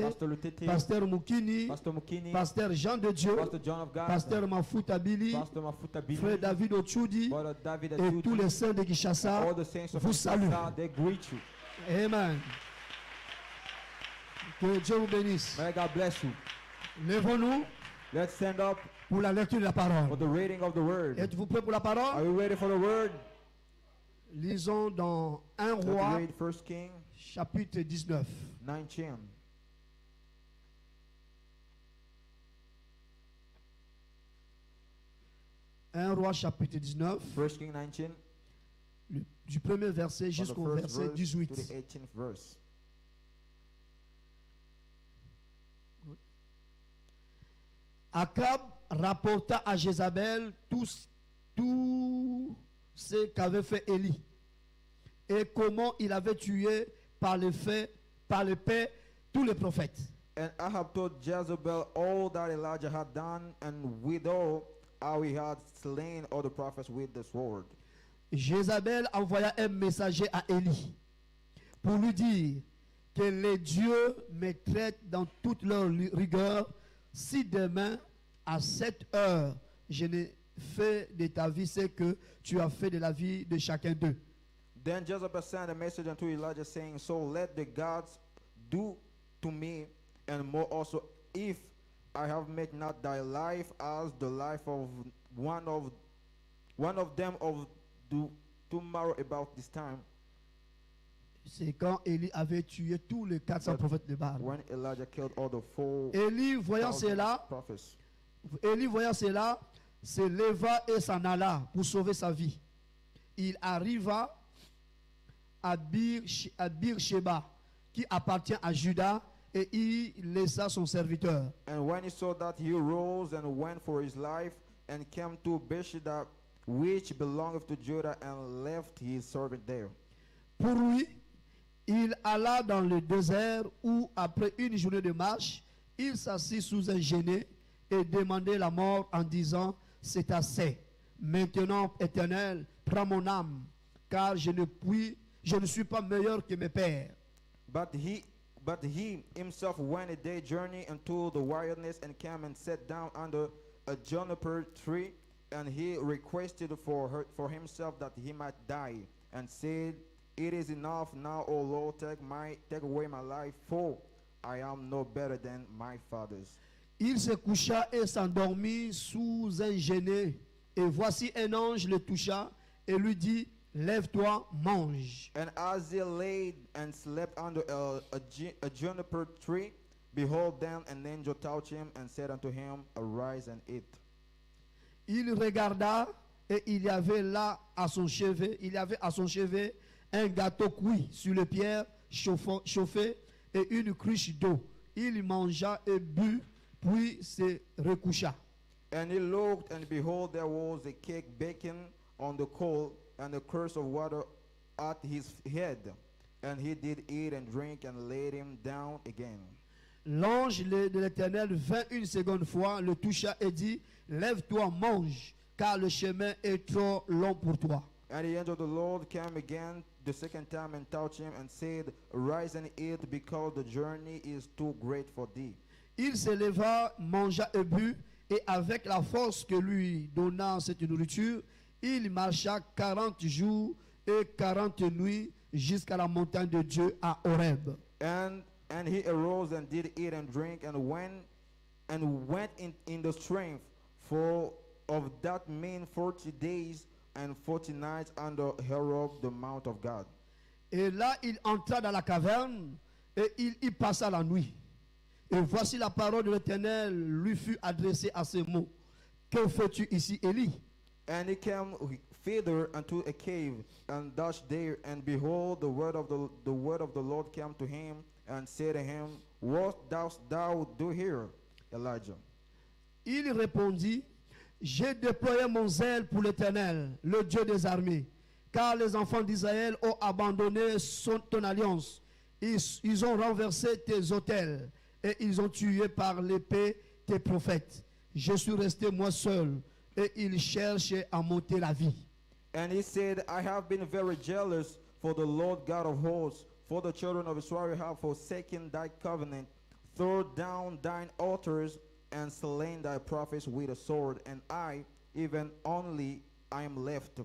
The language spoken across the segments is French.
Pasteur Lutete, Pasteur Moukini, Pasteur Mukini, Pasteur Jean de Dieu, Pasteur John of God, Pasteur Mafuta Billy, Pasteur Mafuta Billy, Frère David Ochoudi Brother David et Atuti, tous les saints de Kinshasa all the saints of vous saluent. Kinshasa, they greet you. Amen. Que Dieu vous bénisse. May God bless you. Lèvons-nous Let's stand up pour la lecture de la for parole. the reading of the word. Êtes-vous prêts pour la Are parole? you ready for the word? Lisons dans 1 Let's Roi, read 1 King chapitre 19. 19. 1 Roi, chapitre 19, 1 King 19, du premier verset from the jusqu'au first verset verse to 18. the 18th verse. Akab rapporta à Jézabel tout ce qu'avait fait Élie et comment il avait tué par l'épée tous les prophètes. And Ahab told Jezebel all that Elijah had done, and withal how he had slain all the prophets with the sword. Jézabel envoya un messager à Élie pour lui dire que les dieux me traitent dans toute leur rigueur si demain à 7 heures je n'ai fait de ta vie ce que tu as fait de la vie de chacun d'eux. Then Jezebel sent a message unto Elijah, saying, So let the gods do to me, and more also, if I have made not thy life as the life of one of them of tomorrow about this time. C'est quand Élie avait tué tous les 400 prophètes de Baal. When Elijah killed all the 4,000 Élie, voyant cela, prophets. se leva et s'en alla pour sauver sa vie. Il arriva à Bir-Sheba, qui appartient à Juda, et il laissa son serviteur. And when he saw that, he rose and went for his life, and came to Beersheba, which belongeth to Judah, and left his servant there. Pour lui, il alla dans le désert où, après une journée de marche, il s'assit sous un genêt et demandait la mort en disant, c'est assez. Maintenant, Éternel, prends mon âme, car je ne suis pas meilleur que mes pères. But he himself went a day journey into the wilderness, and came and sat down under a juniper tree, and he requested for himself that he might die, and said, It is enough now, O Lord, take away my life, for I am no better than my fathers. Il se coucha et s'endormit sous un genêt, et voici un ange le toucha et lui dit, lève-toi, mange. And as he lay and slept under a juniper tree, behold, then an angel touched him and said unto him, Arise and eat. Il regarda et il y avait à son chevet un gâteau cuit sur les pierres chauffées et une cruche d'eau. Il mangea et but, puis se recoucha. And he looked, and behold, there was a cake baking on the coal, and a cruse of water at his head. And he did eat and drink, and laid him down again. L'ange de l'Éternel vint une seconde fois, le toucha et dit, lève-toi, mange, car le chemin est trop long pour toi. And the angel of the Lord came again the second time and touched him, and said, Rise and eat, because the journey is too great for thee. Il se leva, mangea et but, et avec la force que lui donna cette nourriture, il marcha 40 jours et 40 nuits jusqu'à la montagne de Dieu à Horeb. And he arose and did eat and drink, and went in the strength for of that mean 40 days and 40 nights under Horeb, the mount of God. Et là, il entra dans la caverne et il y passa la nuit. Et voici la parole de l'Éternel lui fut adressée à ces mots. Que fais-tu ici, Élie? And he came thither unto a cave, and dashed there, and behold, the word of the Lord came to him, and said to him, What dost thou do here, Elijah? Il répondit, j'ai déployé mon zèle pour l'Éternel, le Dieu des armées, car les enfants d'Israël ont abandonné ton alliance. Ils ont renversé tes autels, et ils ont tué par l'épée tes prophètes. Je suis resté moi seul, et ils cherchent à m'ôter la vie. And he said, I have been very jealous for the Lord God of hosts, for the children of Israel have forsaken thy covenant, throw down thine altars and slain thy prophets with a sword, and I, even only, I am left,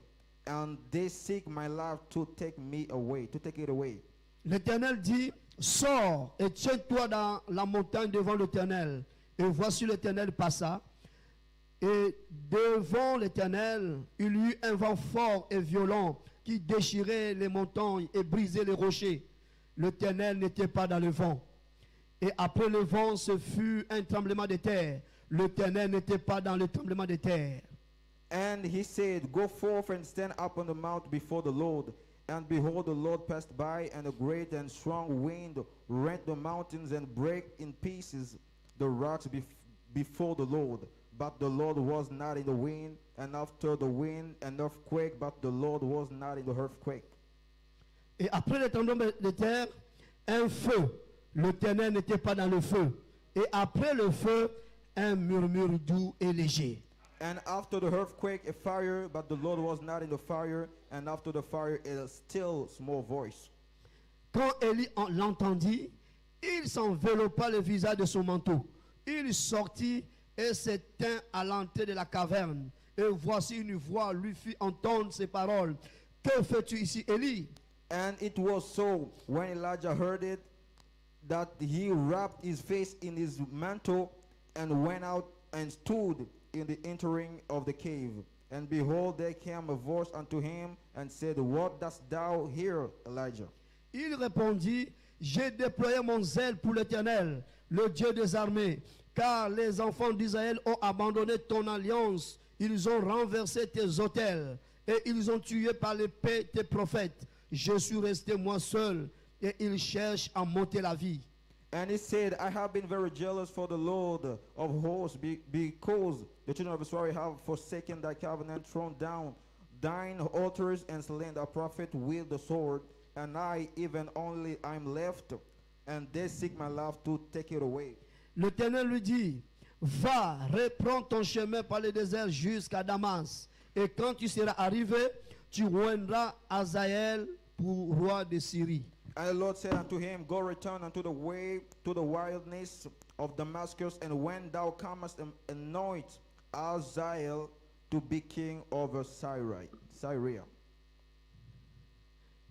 and they seek my life to take me away, to take it away. L'Éternel dit, sors et tiens-toi dans la montagne devant l'Éternel. Et voici l'Éternel passa. Et devant l'Éternel, il y eut un vent fort et violent qui déchirait les montagnes et brisait les rochers. L'Éternel n'était pas dans le vent. Et après le vent, ce fut un tremblement de terre. L'Éternel n'était pas dans le tremblement de terre. And he said, go forth and stand up on the mount before the Lord. And behold, the Lord passed by, and a great and strong wind rent the mountains and brake in pieces the rocks before the Lord. But the Lord was not in the wind, and after the wind an earthquake, but the Lord was not in the earthquake. Et après le tremblement de terre, un feu. L'Éternel n'était pas dans le feu. Et après le feu, un murmure doux et léger. And after the earthquake, a fire, but the Lord was not in the fire. And after the fire, a still small voice. Quand Élie l'entendit, il s'enveloppa le visage de son manteau. Il sortit et s'éteint à l'entrée de la caverne. Et voici une voix lui fit entendre ces paroles. Que fais-tu ici, Élie? And it was so, when Elijah heard it, that he wrapped his face in his mantle and went out and stood in the entering of the cave. And behold, there came a voice unto him and said, what dost thou here, Elijah? Il répondit, j'ai déployé mon zèle pour l'Éternel, le Dieu des armées, car les enfants d'Israël ont abandonné ton alliance, ils ont renversé tes autels, et ils ont tué par l'épée tes prophètes. Je suis resté moi seul, et ils cherchent à m'ôter la vie. And he said, I have been very jealous for the Lord of hosts, because the children of Israel have forsaken thy covenant, thrown down thine altars, and slain thy prophet with the sword. And I, even only, I am left, and they seek my life to take it away. L'Éternel lui dit, va, reprends ton chemin par le désert jusqu'à Damas. Et quand tu seras arrivé, tu oindras Hazaël pour roi de Syrie. And the Lord said unto him, go return unto the way, to the wilderness of Damascus, and when thou comest, anoint Hazael to be king over Syria.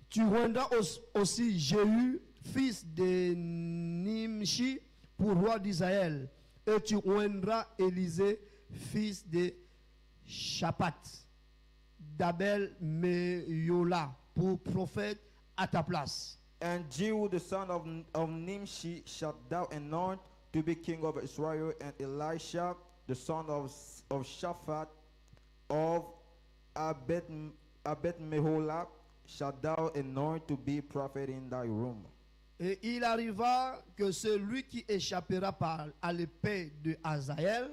Tu oindras aussi Jéhu, fils de Nimshi, pour roi d'Israël. Et tu oindras Élisée, fils de Shaphat, d'Abel Meyola, pour prophète à ta place. And Jehu the son of Nimshi shalt thou anoint to be king over Israel, and Elisha the son of Shaphat of Abed-Meholah shalt thou anoint to be prophet in thy room. Et il arriva que celui qui échappera à l'épée de Hazaël,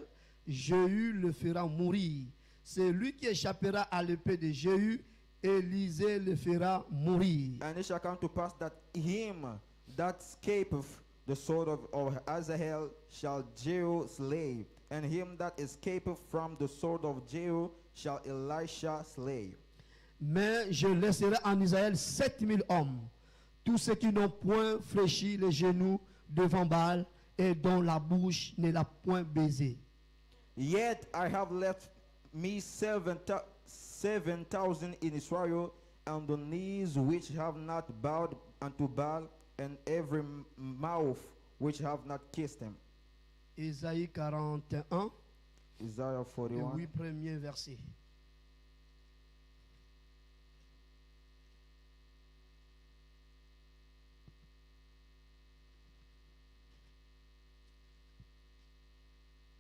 Jéhu le fera mourir. Celui qui échappera à l'épée de Jéhu, Élisée le fera mourir. And it shall come to pass that him that escapeth the sword of Hazael shall Jehu slay, and him that escapeth from the sword of Jehu shall Elisha slay. Mais je laisserai en Israël 7000 hommes, tous ceux qui n'ont point fléchi les genoux devant Baal et dont la bouche ne l'a point baisé. Yet I have left me 7,000 in Israel, and the knees which have not bowed unto Baal, and every mouth which have not kissed him. Isaïe 41, Isaiah les 41. 8 premiers versets.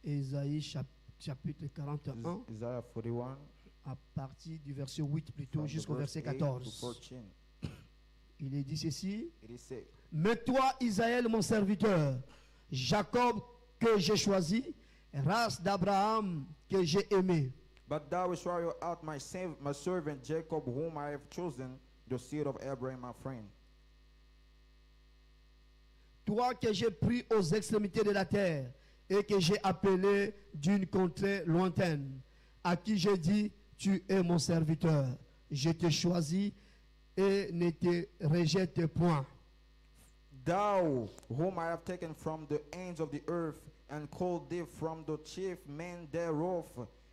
Isaïe chapitre 41, Isaiah 41. à partir du verset 8 plutôt from the jusqu'au verse verset 8 to 14. 14. Il est dit ceci. It is said, Mais toi, Israël, mon serviteur, Jacob que j'ai choisi, race d'Abraham que j'ai aimé. but thou Israel art my servant Jacob, whom I have chosen, the seed of Abraham, my friend. Toi que j'ai pris aux extrémités de la terre et que j'ai appelé d'une contrée lointaine, à qui j'ai dit, tu es mon serviteur, je te choisis et ne te rejette point. Thou, whom I have taken from the ends of the earth, and called thee from the chief men thereof,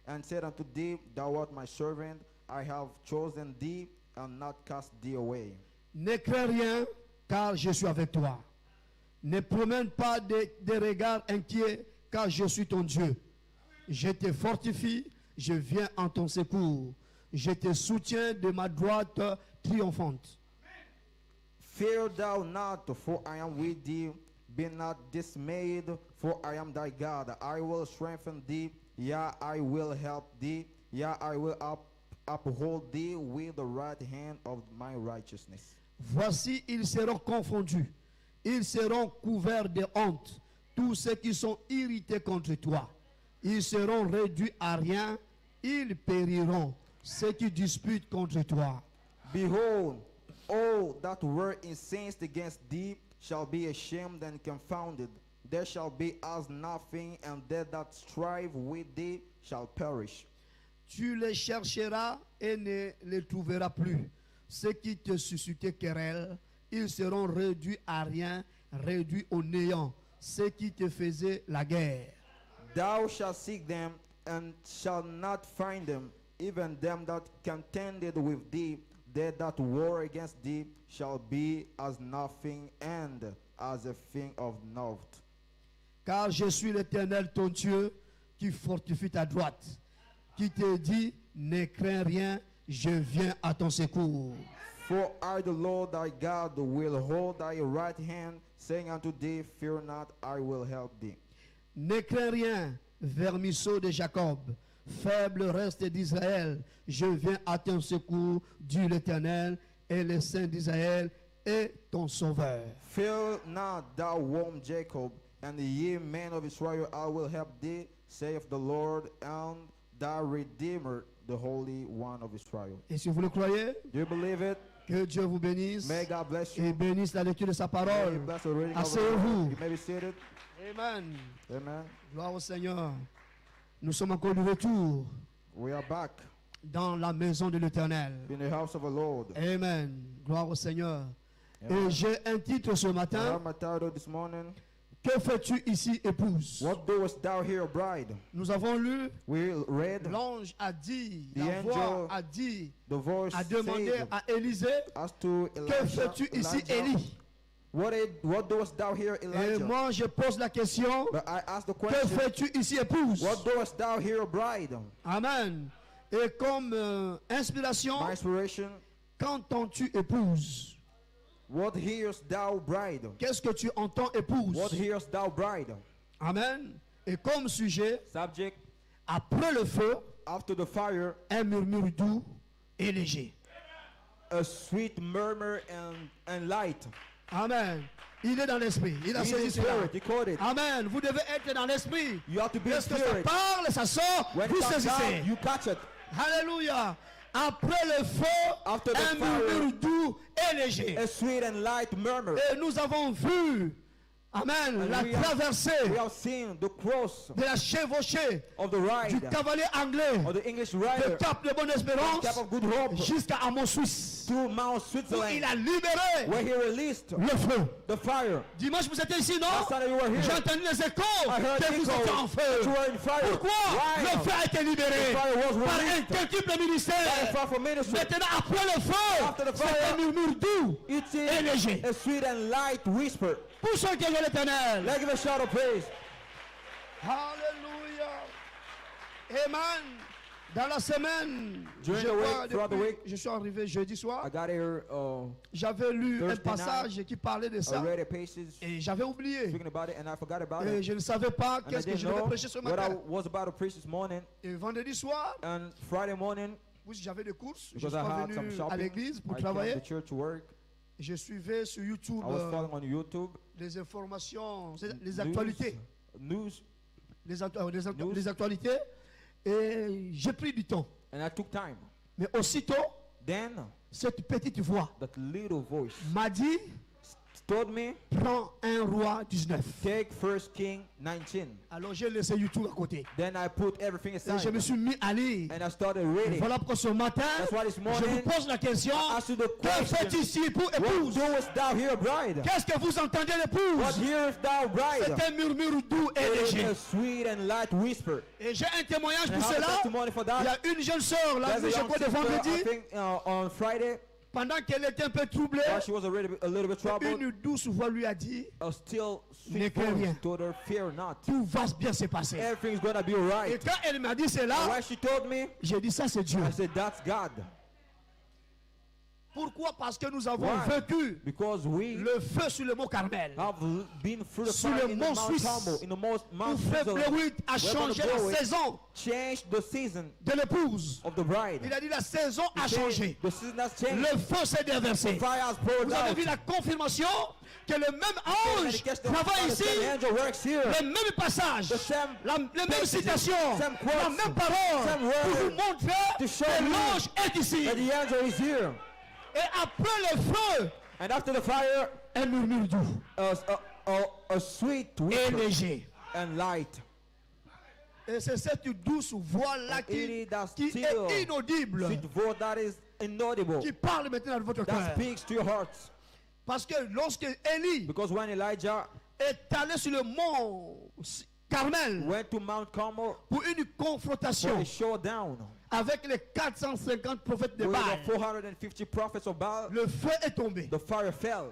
and said unto thee, Thou art my servant, I have chosen thee, and not cast thee away. Ne crains rien, car je suis avec toi. Ne promène pas des regards inquiets, car je suis ton Dieu. Je te fortifie, je viens en ton secours. Je te soutiens de ma droite triomphante. Fear thou not, for I am with thee. Be not dismayed, for I am thy God. I will strengthen thee, yea, I will help thee, yea, I will uphold thee with the right hand of my righteousness. Voici, ils seront confondus. Ils seront couverts de honte. Tous ceux qui sont irrités contre toi. Ils seront réduits à rien. Ils périront. Ceux qui disputent contre toi. Behold, all that were incensed against thee shall be ashamed and confounded. There shall be as nothing, and they that strive with thee shall perish. Tu les chercheras et ne les trouveras plus. Ceux qui te suscitaient querelle, ils seront réduits à rien, réduits au néant. Ceux qui te faisaient la guerre. Thou shalt seek them, and shalt not find them. Even them that contended with thee, they that war against thee, shall be as nothing, and as a thing of naught. Car je suis l'Éternel ton Dieu, qui fortifie ta droite, qui te dit, ne crains rien, je viens à ton secours. For I, the Lord thy God, will hold thy right hand, saying unto thee, Fear not, I will help thee. Ne crains rien, vermisseau de Jacob, faible reste d'Israël, je viens à ton secours, dit l'Éternel, et le Saint d'Israël est ton sauveur. Fear not, thou worm Jacob, and ye men of Israel, I will help thee, saith the Lord, and thy Redeemer, the Holy One of Israel. Et si vous le croyez, Do you believe it? que Dieu vous bénisse May God bless et you. bénisse la lecture de sa May He parole. bless the reading of the word. Asseyez-vous. You may be seated. Amen. Amen. Gloire au Seigneur. Nous sommes encore de retour We are back dans la maison de l'Éternel. in the house of the Lord. Amen. Gloire au Seigneur. Amen. Et j'ai un titre ce I matin. have my title this morning. Que fais-tu ici, épouse? What doest thou here, bride? Nous avons lu, We read l'ange a dit, The la voix angel a dit, the voice a demandé said à Élisée, as to que Elijah, fais-tu ici, Elijah, Élie? what doest thou here, Et Elijah? moi, je pose la question, But I ask the que question, fais-tu ici, épouse? what doest thou here, bride? Amen. Et comme inspiration, My inspiration, qu'entends-tu, épouse? what hearest thou, bride? Qu'est-ce que tu entends, épouse? What hearest thou, bride? Amen. Et comme sujet, Subject, après le feu, after the fire, un murmure doux et léger. a sweet murmur and light. Amen. Il est dans l'esprit. Il a He's in saisi cela. spirit, he caught it. Amen. Vous devez être dans l'esprit. You have to be in Lorsque ça spirit. parle, ça sort, When vous it comes saisissez. down, you catch it. Alléluia. Après le feu, After the un fire, murmure doux et léger. a sweet and light murmur. Et nous avons vu, amen, And la we have traversée seen the cross de la chevauchée of the du ride cavalier anglais of the English de rider, Cap de Bonne-Espérance Cap of Good Hope, jusqu'à Amon Suisse, to Mount où Switzerland, il a libéré where he released le feu. the fire. Dimanche, vous étiez ici, non? Last Sunday you were here. J'ai entendu les échos I heard que vous echoes étiez en that feu. you were in fire. Pourquoi? Why? Le feu a été libéré The fire was par un released multiple by the ministère. fire from ministry. Maintenant, après le After feu, the c'est fire, un murmure doux It's et léger. a sweet and light whisper. Pour ceux qui aiment l'Éternel. Let's give a shout of praise. Alléluia. Amen. Dans la semaine, During je the vois week, throughout the depuis- week, je suis arrivé jeudi I soir. got here J'avais lu un Thursday passage qui parlait de I ça. read a passage Et j'avais oublié. speaking about it and I forgot about Et it. je ne savais pas And I qu'est-ce que didn't je devais know prêcher ce what I matin. was about to preach this morning. Et vendredi soir, And Friday morning, oui, j'avais des courses. Je because suis I pas had some venu à shopping, l'église pour I came travailler. to church to work. Je suivais sur YouTube I was following on YouTube. les informations, les News, actualités. News, News. Les actualités. Et j'ai pris du temps. and I took time. Mais aussitôt, Then cette petite voix that little voice m'a dit, told me, prends 1 Roi 19. take 1 King 19. Alors j'ai laissé YouTube à côté. Then I put everything Et je aside me suis mis à lire. and I started reading. Voilà pourquoi ce matin, That's why this je vous morning pose la question, I ask you the que question, faites-tu pour what épouse? doest thou here, bride? Qu'est-ce que vous entendez What l'épouse? hearest thou, bride? C'est un murmure doux et It is léger. a sweet and light whisper. Et j'ai un témoignage And pour I have a cela. testimony for Il y that. a une jeune sœur, la There's a je young crois de sister, I vendredi, think on Friday, pendant qu'elle était un peu troublée, while she was a little bit troubled, une douce voix lui a dit, a still Ne sweet crains rien. voice told her, fear not. tout va bien se passer. Everything's gonna be Et alright. quand elle m'a dit And cela, when she told me, j'ai dit ça c'est Dieu. I said, that's God. Pourquoi? Parce que nous avons Why? vécu Because we le feu sur le mont Carmel. have been through the Sur fire le in mont the Mount Suisse, Carmel, in the most Où Mount Frère Switzerland. Blewit a We're gonna changé go la it. saison Change the season de l'épouse. of the bride. Il a dit la saison a He changé. said, the season has changed. Le feu s'est déversé. Fire has poured Vous avez out. vu la confirmation que le même And ange it gets the- travaille the ici, same angel works here. le même passage, The same les mêmes passages, citations, same quotes, la même parole same word, pour vous montrer to show que you l'ange est ici. that the angel is here. Et après le feu, And after the fire, un murmure doux a sweet et whisper léger. and light. Et c'est cette douce voix-là And it qui is that est still inaudible, sweet voice that is inaudible, qui parle maintenant dans votre that cœur. speaks to your hearts. Parce que lorsque Élie Because when Elijah est allé sur le mont Carmel went to Mount Carmel pour une for confrontation a showdown avec les 450 prophètes de with Baal, the 450 prophets of Baal, le feu est tombé. the fire fell.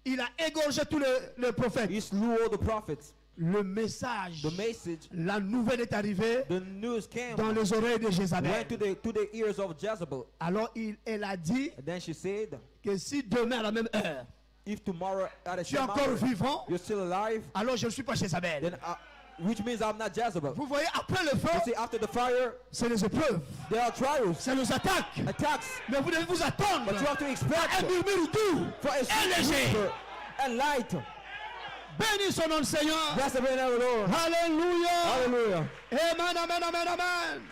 Il a égorgé tous les prophètes. He slew all the prophets. Le message, The message, la nouvelle est arrivée the news came, dans les oreilles de went Jézabel. to the ears of Jezebel. Alors elle a dit And then she said, que si demain à la même heure, if tomorrow at the tu es same encore hour, vivant, you're still alive, alors je ne suis pas Jézabel. then which means I'm not Jezebel. Vous voyez, après le You feu, see, after the fire, c'est les épreuves, there are trials, c'est les attaques. attacks, Mais vous devez vous attendre but you have to à un expect murmure doux for a et sweet léger. whisper and light. Bénis son nom, le Seigneur. Blessed be the name of the Lord. Alléluia. Hallelujah. Amen, amen, amen, amen.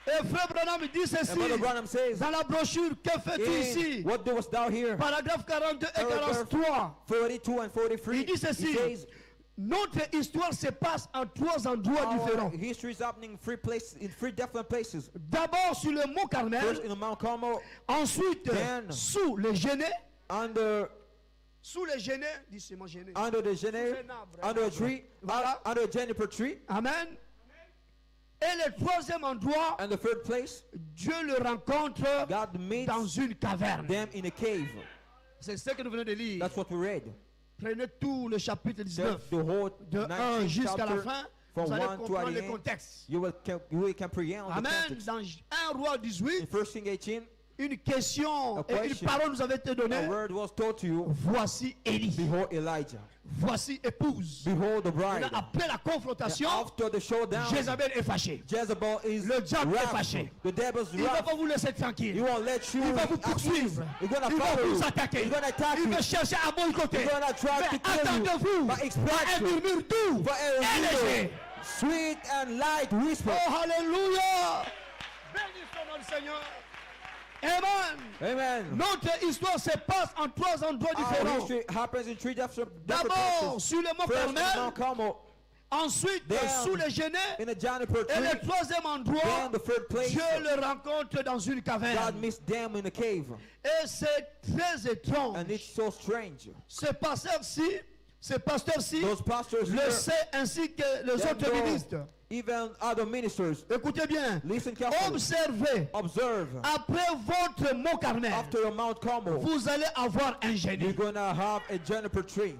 Et Frère Branham dit And ceci Brother Branham says, dans la brochure, que fais-tu ici? what doest thou here? Paragraphe 42 et Paragraph 43. 42 and 43. Il dit He ceci. says, Notre histoire se passe en 3 endroits our différents. history is happening in 3 places, in 3 different places. D'abord sur le mont First Carmel, in the Mount Carmel, ensuite Then- sous les genêts, under dis c'est mon genêt. under the Jenny, under a tree, Voilà. under a juniper tree. Amen. Et le troisième endroit, And the third place, Dieu le rencontre God meets dans une caverne. them in a cave. C'est ce que nous venons de lire. That's what we read. Prenez tout le chapitre 19, The whole de 1 19th jusqu'à la chapter, fin. from Vous allez 1 to comprendre le 8. contexte. You will comprehend the Amen. context. Dans 1 Roi In 18, 1 King 18, une question A et une question. parole nous avait été donnée. a word was told to you, Voici Élie. behold Elijah, Voici épouse. behold the bride. Maintenant, après la confrontation, After the showdown, Jézabel est fâchée. Jezebel is Le diable est wrathful. fâché. The devil's Il ne va wrath. pas vous laisser He tranquille. won't let you Il va vous at ease. poursuivre. He's gonna Il va follow you. vous attaquer. He's gonna attack Il you. va chercher à boycotter. He's gonna try Mais to kill you. attendez-vous But à expect un you murmure doux for et a léger. sweet and light whisper. Oh, alléluia. Bénis ton nom, Seigneur. Amen. Amen. Notre histoire se passe en 3 endroits Our différents. history happens in 3 different D'abord places. sur le mont First in Carmel, Mount Carmel, ensuite Then, sous les genêts, in a juniper et le tree. troisième endroit, Then the third place, Dieu le rencontre dans une God caverne. meets them in a cave. Et c'est très étrange. And it's so strange. Ce pasteur-ci Those pastors le here, sait ainsi que les them autres know, ministres. even other ministers, Écoutez bien. listen carefully. Observez. Observe. Après votre mont Carmel, After the Mount Carmel, vous allez avoir un you're génie. gonna have a juniper tree.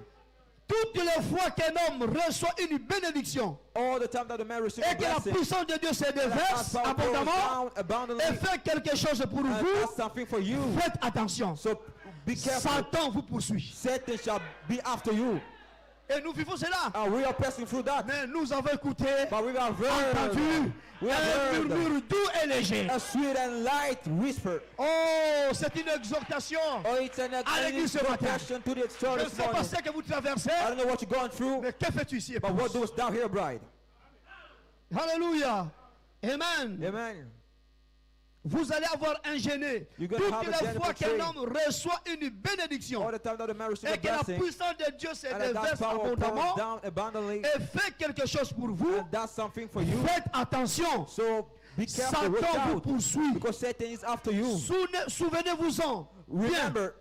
Toutes les fois qu'un homme reçoit une bénédiction All the time that the man receives a et que la blessing, puissance de Dieu se and that déverse power pours abondamment down abundantly, et fait quelque chose pour and vous, that's something for you. faites attention. So be careful. Satan vous poursuit. Satan shall be after you. Et nous vivons cela. And we are passing through that. Mais nous avons écouté, But we have entendu heard, we have un heard murmure doux et léger. a sweet and light whisper. Oh, c'est une exhortation. Oh, it's an l'église ce matin. exhortation to the Je church ne this sais pas morning. ce que vous traversez, I don't know what you're going through, mais que fais-tu ici, but épouse? what doest thou here, bride? Alléluia. Amen. Amen. Vous allez avoir un gêné. You're Toutes gonna have a les genital fois qu'un trait. homme reçoit une bénédiction All the time that the man receives et a que la blessing, puissance de Dieu se and that déverse power comes abondamment down abundantly, et fait quelque chose pour vous, and that's something for you. faites attention. So be careful, watch Satan vous out, poursuit. because Satan is after you. Souvenez-vous-en. Bien. Remember,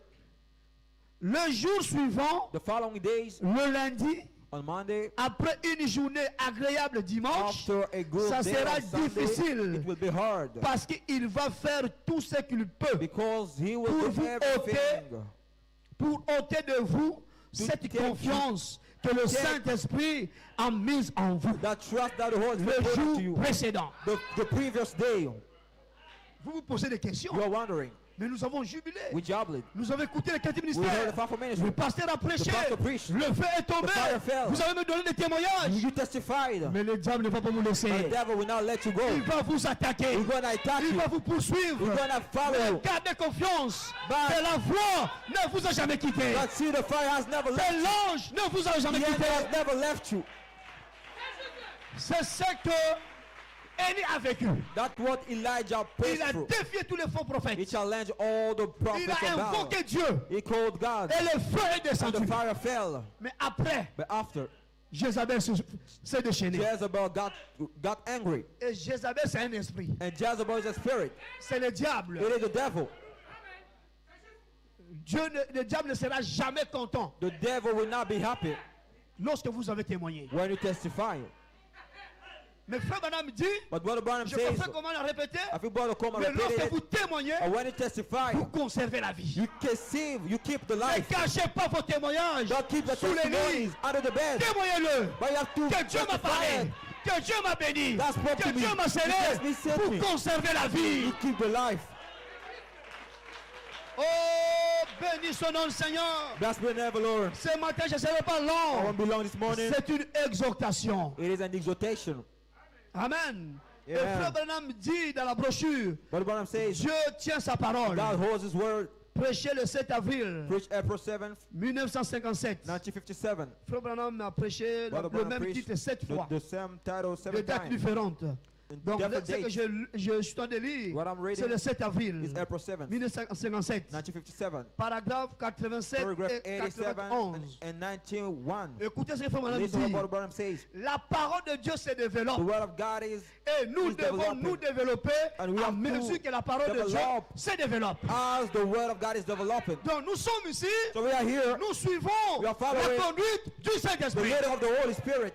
Le jour suivant, the following days, le lundi, on Monday, après une journée agréable dimanche, after a good ça day sera on Sunday, difficile it will be hard, parce qu'il va faire tout ce qu'il peut because he will pour do vous everything pour ôter de vous cette take confiance que le Saint-Esprit a mise en vous that trust that the Holy Spirit le put into jour you. précédent. The previous day, Vous vous posez des questions, you are wondering, mais nous avons jubilé. we jubilee. Nous avons écouté le quatrième We heard ministère. the fivefold ministry. Le pasteur a prêché. The pastor preached. Le feu est tombé. The fire fell. Vous avez me donné des témoignages. You testified. Mais le diable ne va pas vous laisser. But the devil will not let you go. Il va vous attaquer. He's gonna attack Il you. va vous poursuivre. He's gonna follow Mais you. gardez confiance. But- Que la voix ne vous a jamais quitté. But see, the fire has never Que left you. l'ange ne vous a jamais The angel quitté. has never left you. C'est ce que Élie a vécu. That's what Elijah Il passed a through. défié tous les faux He prophètes. challenged all the Il prophets a of Baal. invoqué Dieu. He called God. Et le feu est And the descendu. fire fell. Mais après, But after, Jézabel s'est déchaînée. Jezebel got angry. Et Jézabel, c'est un esprit. And Jezebel is a spirit. C'est le diable. It is the devil. Le diable ne sera jamais content The devil will not be happy lorsque vous avez témoigné. when you testify. Mais frère Branham dit, But Brother Branham je ne sais says, pas comment le répéter, I think Brother Coleman mais repeated lorsque vous it, témoignez, or when you testify, vous conservez la vie. you keep the Ne life. cachez pas vos témoignages Don't keep the sous les testimonies lits. under the bed. Témoignez-le. But you have to Que Dieu m'a testify parlé. it. Que Dieu m'a béni. That's what Que to me. Dieu m'a scellé Yes, he sent pour me. conserver la vie. You keep the life. Oh, béni son nom, Seigneur. That's been ever, Lord. Ce matin, je ne serai pas I long. won't be long this morning. C'est une exhortation. It is an exhortation. Amen. Et Amen. frère Branham dit dans la brochure, Brother Branham says, Dieu tient sa parole. God holds his word. Prêché le 7 avril Preach April 7th, 1957. 1957. Frère Branham a prêché Brother le Branham même preached titre 7 fois. the same title De 7 dates times. différentes. Donc, different ce que dates. je suis en train de lire, What I'm reading c'est le 7 avril It's April 7th, 1957. 1957. Paragraphe 87 Paragraph et 87 91. and 91. Écoutez ce que Frère Branham Listen to what dit. Brother Branham says. La parole de Dieu se The développe. word of God is Et nous is devons developing. nous développer And we à have to mesure que la parole de Dieu develop. se développe. as the word of God is developing. Donc nous sommes ici, So we are here, nous suivons We are following la conduite du the Saint-Esprit. leader of the Holy Spirit.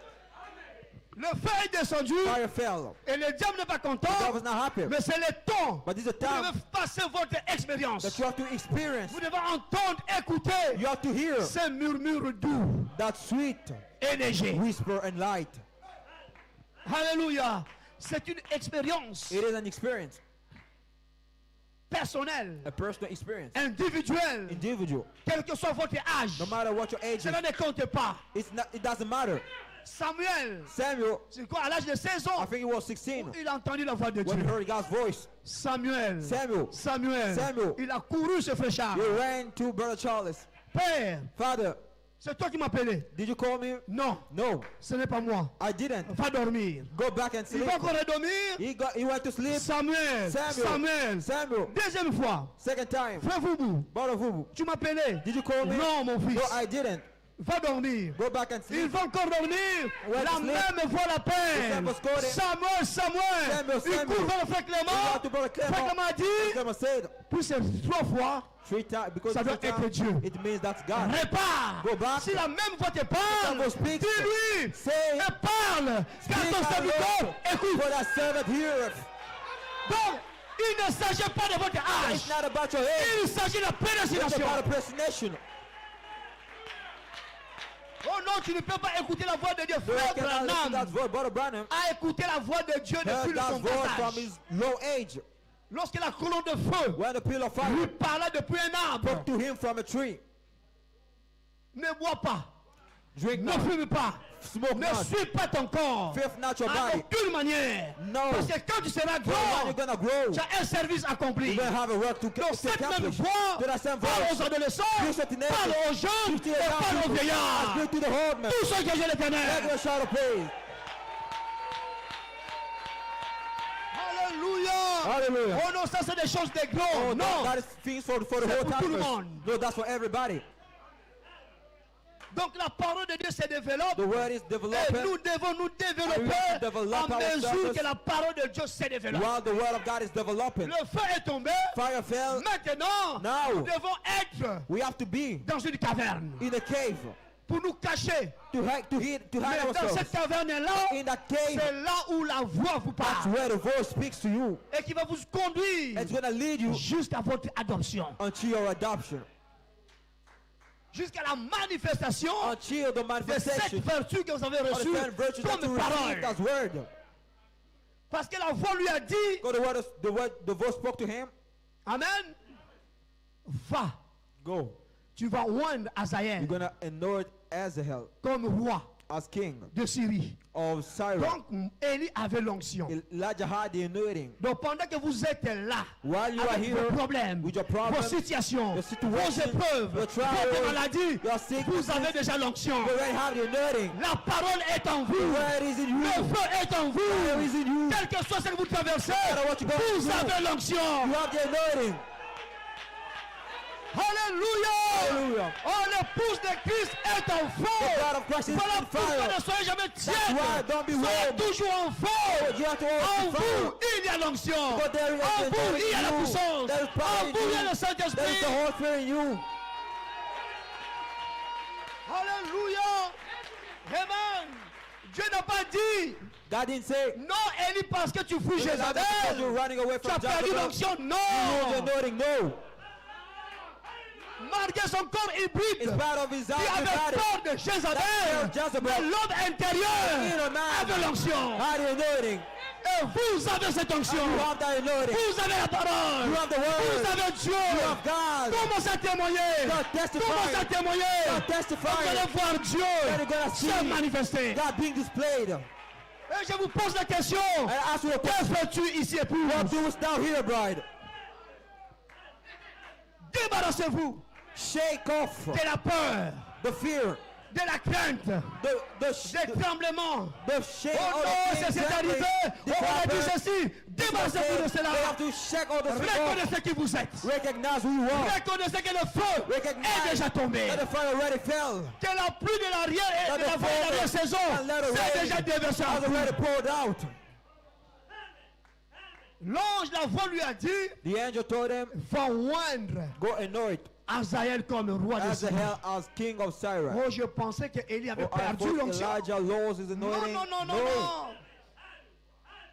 Le feu est descendu Fire fell. et le diable n'est pas content, The devil's not happy. mais c'est le temps. But this is a Vous time devez passer votre expérience. that you have to experience. Vous devez entendre, écouter You have to hear ces murmures doux that sweet et légers. whisper and light. Alléluia. C'est une expérience It is an experience, personnelle, a personal experience, individuelle, individual. quel que soit votre âge. No matter what your age is, Cela ne compte pas. it doesn't matter. Samuel, Samuel, c'est quoi, à l'âge de 16 I ans, think he was 16 il a entendu la voix de when Dieu. he heard God's voice. Samuel, Samuel, Samuel, il a couru ce frère Charles. he ran to Brother Charles. Père, Father, c'est toi qui m'appelais. did you call me? Non, No, ce n'est pas moi. I didn't. Va dormir. Go back and Il sleep. va encore dormir. He went to sleep. Samuel, Samuel. Samuel. Deuxième fois. Second time. Frère Foubou, Brother Vubu, tu m'appelais. did you call me? Non, mon fils. No, I didn't. Va dormir. Go back and Il sleep. va encore dormir. Went La to sleep. même voix l'appelle. The same was Samuel, Samuel. Samuel, Il Samuel. court vers le frère He got to Clément. Brother Frère Clement. Clément a dit, Clement said puis c'est 3 fois, 3 times because Ça doit 3 être times, Dieu. it means that's God. répare. Go back. Si la même voix te parle, Samuel speaks. dis-lui. Say, Et parle. Car speak ton out serviteur loud, écoute. for that servant heareth. Donc, il ne s'agit pas de votre It's âge. not about your age. Il s'agit de la It's prédestination. about a predestination. Oh non, tu ne peux pas écouter la voix de Dieu. So you Frère cannot listen to that Branham voice. Brother Branham a écouté la voix de Dieu depuis heard that son voice bas from âge. his low age. Lorsque la colonne de feu When the pillar of lui fire parlait depuis un arbre. spoke to him from a tree. Ne bois pas, Drink ne not, fume pas, smoke ne not, suis pas ton corps. filth not your À body. aucune manière. No. Parce que quand tu seras For when you're grand, gonna grow, tu as un service accompli. you're gonna have a work to Donc cette même accomplish. voix To that same parle voice, aux adolescents, Preach to teenagers, parle aux jeunes preach to et the young parle aux people, vieillards. speak to the old man. Tous ceux qui aiment Let l'Éternel. your shout of praise. Alléluia. Hallelujah. Oh non, ça c'est des choses de gros. Oh, Non. that is things for the C'est whole pour tout le time. monde. No, that's for everybody. Donc la parole de Dieu se développe. The word is Et developing nous devons nous And we développer have to develop en mesure ourselves. que la parole de Dieu se développe. while the word of God is developing. Le feu est tombé. Fire fell. Maintenant, Now. nous devons être We have to be dans une caverne in a cave pour nous cacher. to hide Mais dans ourselves. cette caverne-là, In that cave, c'est là où la voix vous that's parle where the voice speaks to you. et qui va vous conduire It's going to lead you jusqu'à votre adoption, until your adoption, jusqu'à la manifestation until the de cette manifestation vertu que vous avez of the reçue seven virtues that you comme received as parole. word. Parce que la voix lui a dit, Go the voice spoke to him. Amen, va, Go. tu vas oindre Azaël You're going to anoint Azahel comme roi as king de Syrie. of Syria. Donc, Élie avait l'onction. Elijah had the anointing. Donc, pendant que vous êtes là, While you are avec here vos problèmes, with your vos problems, situations, your vos situation, épreuves, your trials, vos maladies, your sicknesses, vous avez déjà l'onction. you already have the anointing. La parole est en The vous. word is in Le you. feu est en Fire is vous. in you. Quel que soit ce que vous traversez, matter what you go vous through, avez l'onction. You have the anointing. Alléluia. Hallelujah. Oh, l'épouse de Christ est en The feu. blood of Christ is Voilà in pourquoi fire. ne soyez jamais why, tiède. don't be Soyez warm. toujours en feu. You have to En always be fire. vous, il y a l'onction. But there is En the vous, anointing il y a la in you. puissance. There is power En in vous, il y a you. le There is the Saint-Esprit. Holy Spirit in you. Alléluia. Amen. Dieu n'a pas dit, God didn't say, non, Élie, parce que tu fouilles because you're Jézabel, running away tu as from perdu Jezebel. l'onction. You Non. lose the anointing. No. Malgré son corps hybride, It's part of his qui avait body. peur de That fear Jézabel, of Jezebel. mais l'homme intérieur Inner man avait l'onction. had the anointing. Et vous avez cette onction. You have that anointing. Vous avez la parole. You have the word. Vous avez Dieu. You have God. Commencez à témoigner. God testify. Commencez à témoigner. God Vous testify. allez voir Then Dieu you're gonna see se manifester. God being displayed. Et je vous pose la question. And I ask you a Que question. fais-tu ici, What épouse? doest thou here, bride? Débarrassez-vous Shake off de la peur, the fear, de la crainte, des tremblements. the shake Oh all non, the c'est things arrivé. the On a dit prophet. ceci. Débarrassez-vous de cela. They have to shake all the fear off. Reconnaissez qui vous êtes. Recognize who you are. Reconnaissez que le feu Recognize est déjà tombé. that the fire already fell. Que la pluie de l'arrière et That de la the fin de l'arrière saison, and let it c'est rain déjà déversé en has vous. already poured out. L'ange, la voix lui a dit, The angel told him, va oindre go anoint Azaël comme roi de Syrie. Azahel as king of Syria. Oh, je pensais que Élie avait Oh, I perdu thought l'onction. Elijah lost his Non, anointing. non, non, non, non.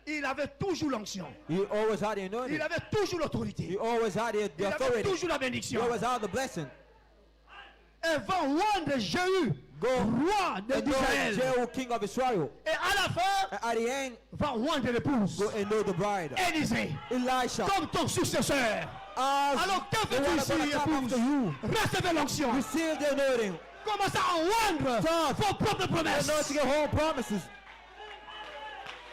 Il avait toujours l'onction. He always had the Il anointing. avait toujours l'autorité. He always had the Il avait authority. toujours la He bénédiction. always had the blessing. Et va oindre Jéhu, Go roi anoint d'Israël. Jehu, king of Israel. Et à la fin, And at the end, va oindre l'épouse. go anoint the bride. Élisée, Elisha, comme ton successeur. as Alors que the fais-tu one ici, gonna come épouse? after you, Recevez l'onction. receive the anointing. Commencez à oindre Start vos propres promesses. anointing your whole promises.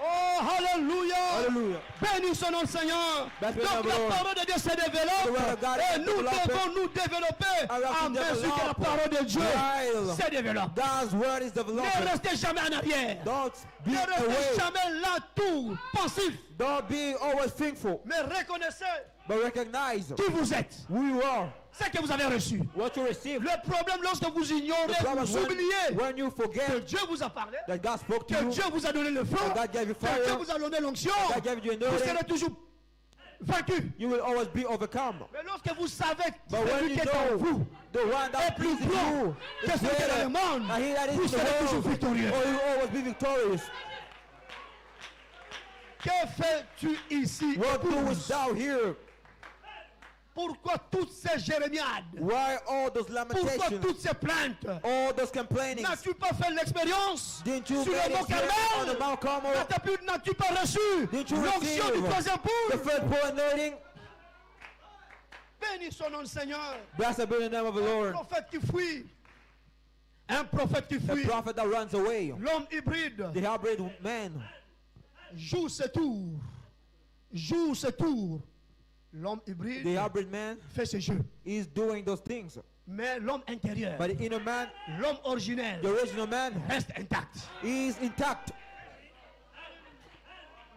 Oh, hallelujah. Hallelujah. Bénis son nom, Seigneur. Bless the Donc name of the la Lord. parole de Dieu se The word développe of God et is nous developed. devons nous développer And we have to en mesure que la develop parole de Dieu while se développe. God's word is Ne developing. restez jamais en arrière. Don't be Ne restez away. jamais là tout pensif. Don't be always thankful, Mais reconnaissez but recognize qui vous êtes. who you are, Ce que vous avez reçu. what you receive. Le problème lorsque vous ignorez, The problem vous is oubliez when you que forget Dieu vous a parlé, that God spoke to que you, Dieu vous a donné le feu, that God gave you que Dieu fire, vous a donné l'onction, God gave you vous anointing, serez toujours vaincu. you will always be overcome. Mais lorsque vous savez que But when celui you qui est en know vous the one est that plus pleases grand you que is celui qui est dans le greater monde, than he that is vous in serez the toujours world, victorieux. or you will always be victorious. Que fais-tu ici? What épouse? doest thou here? Pourquoi toutes ces jérémiades? Why all those Pourquoi lamentations, toutes ces plaintes? all those complaining? N'as-tu pas fait l'expérience Didn't you sur get le mont experience on the Carmel? Mount Carmel? N'as-tu pas reçu Didn't you l'onction receive du troisième the pouls? first pour anointing? Bénis son nom, Seigneur. Blessed be the name of the Un Lord. prophète qui fuit. Un prophète qui The fuit. prophet that runs away, L'homme hybride the hybrid man, joue ses tours. Joue ses tours. L'homme the hybride hybrid man fait ses jeux. is doing those things. Mais l'homme intérieur, But the inner man, l'homme originel, the original man, reste intact. is intact.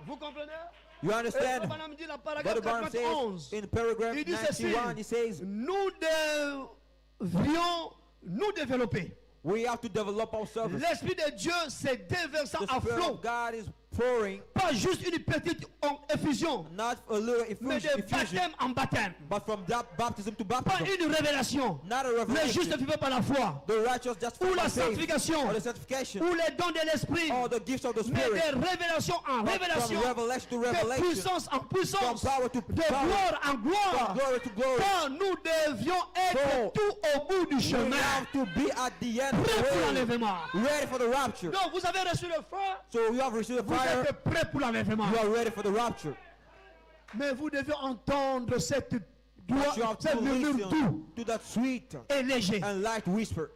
Vous comprenez? You understand? Et Branham dit la Brother paragraphe Branham says 91. in paragraph Il dit ceci. 91, he says, Nous devrions nous développer. we have to develop ourselves. L'Esprit de Dieu s'est déversant The à Spirit flot. of God is pouring, Pas juste une petite effusion, not a little mais de effusion, baptême en baptême. but from that baptism to Pas baptism. une révélation. Not a Le revelation. juste vivant par la foi. The righteous just Ou from la by faith, sanctification. or the sanctification, Ou les dons de l'Esprit. or the gifts of the Mais Spirit. de révélation en But révélation. from revelation to De revelation, puissance en puissance. from power to De power, gloire en from gloire. glory to glory. Car nous devions être So, tout au bout du We chemin. have to be at the end of Prêts pour the way, l'enlèvement. ready for the rapture. Donc vous avez reçu le feu. So you have received the Vous fire, êtes prêts pour l'enlèvement. you are ready for the rapture. Mais vous devez entendre cette But you have to murmure doux listen to that sweet et léger and light whisper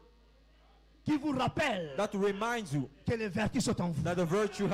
qui vous rappelle that reminds you que les vertus sont en vous. that the virtue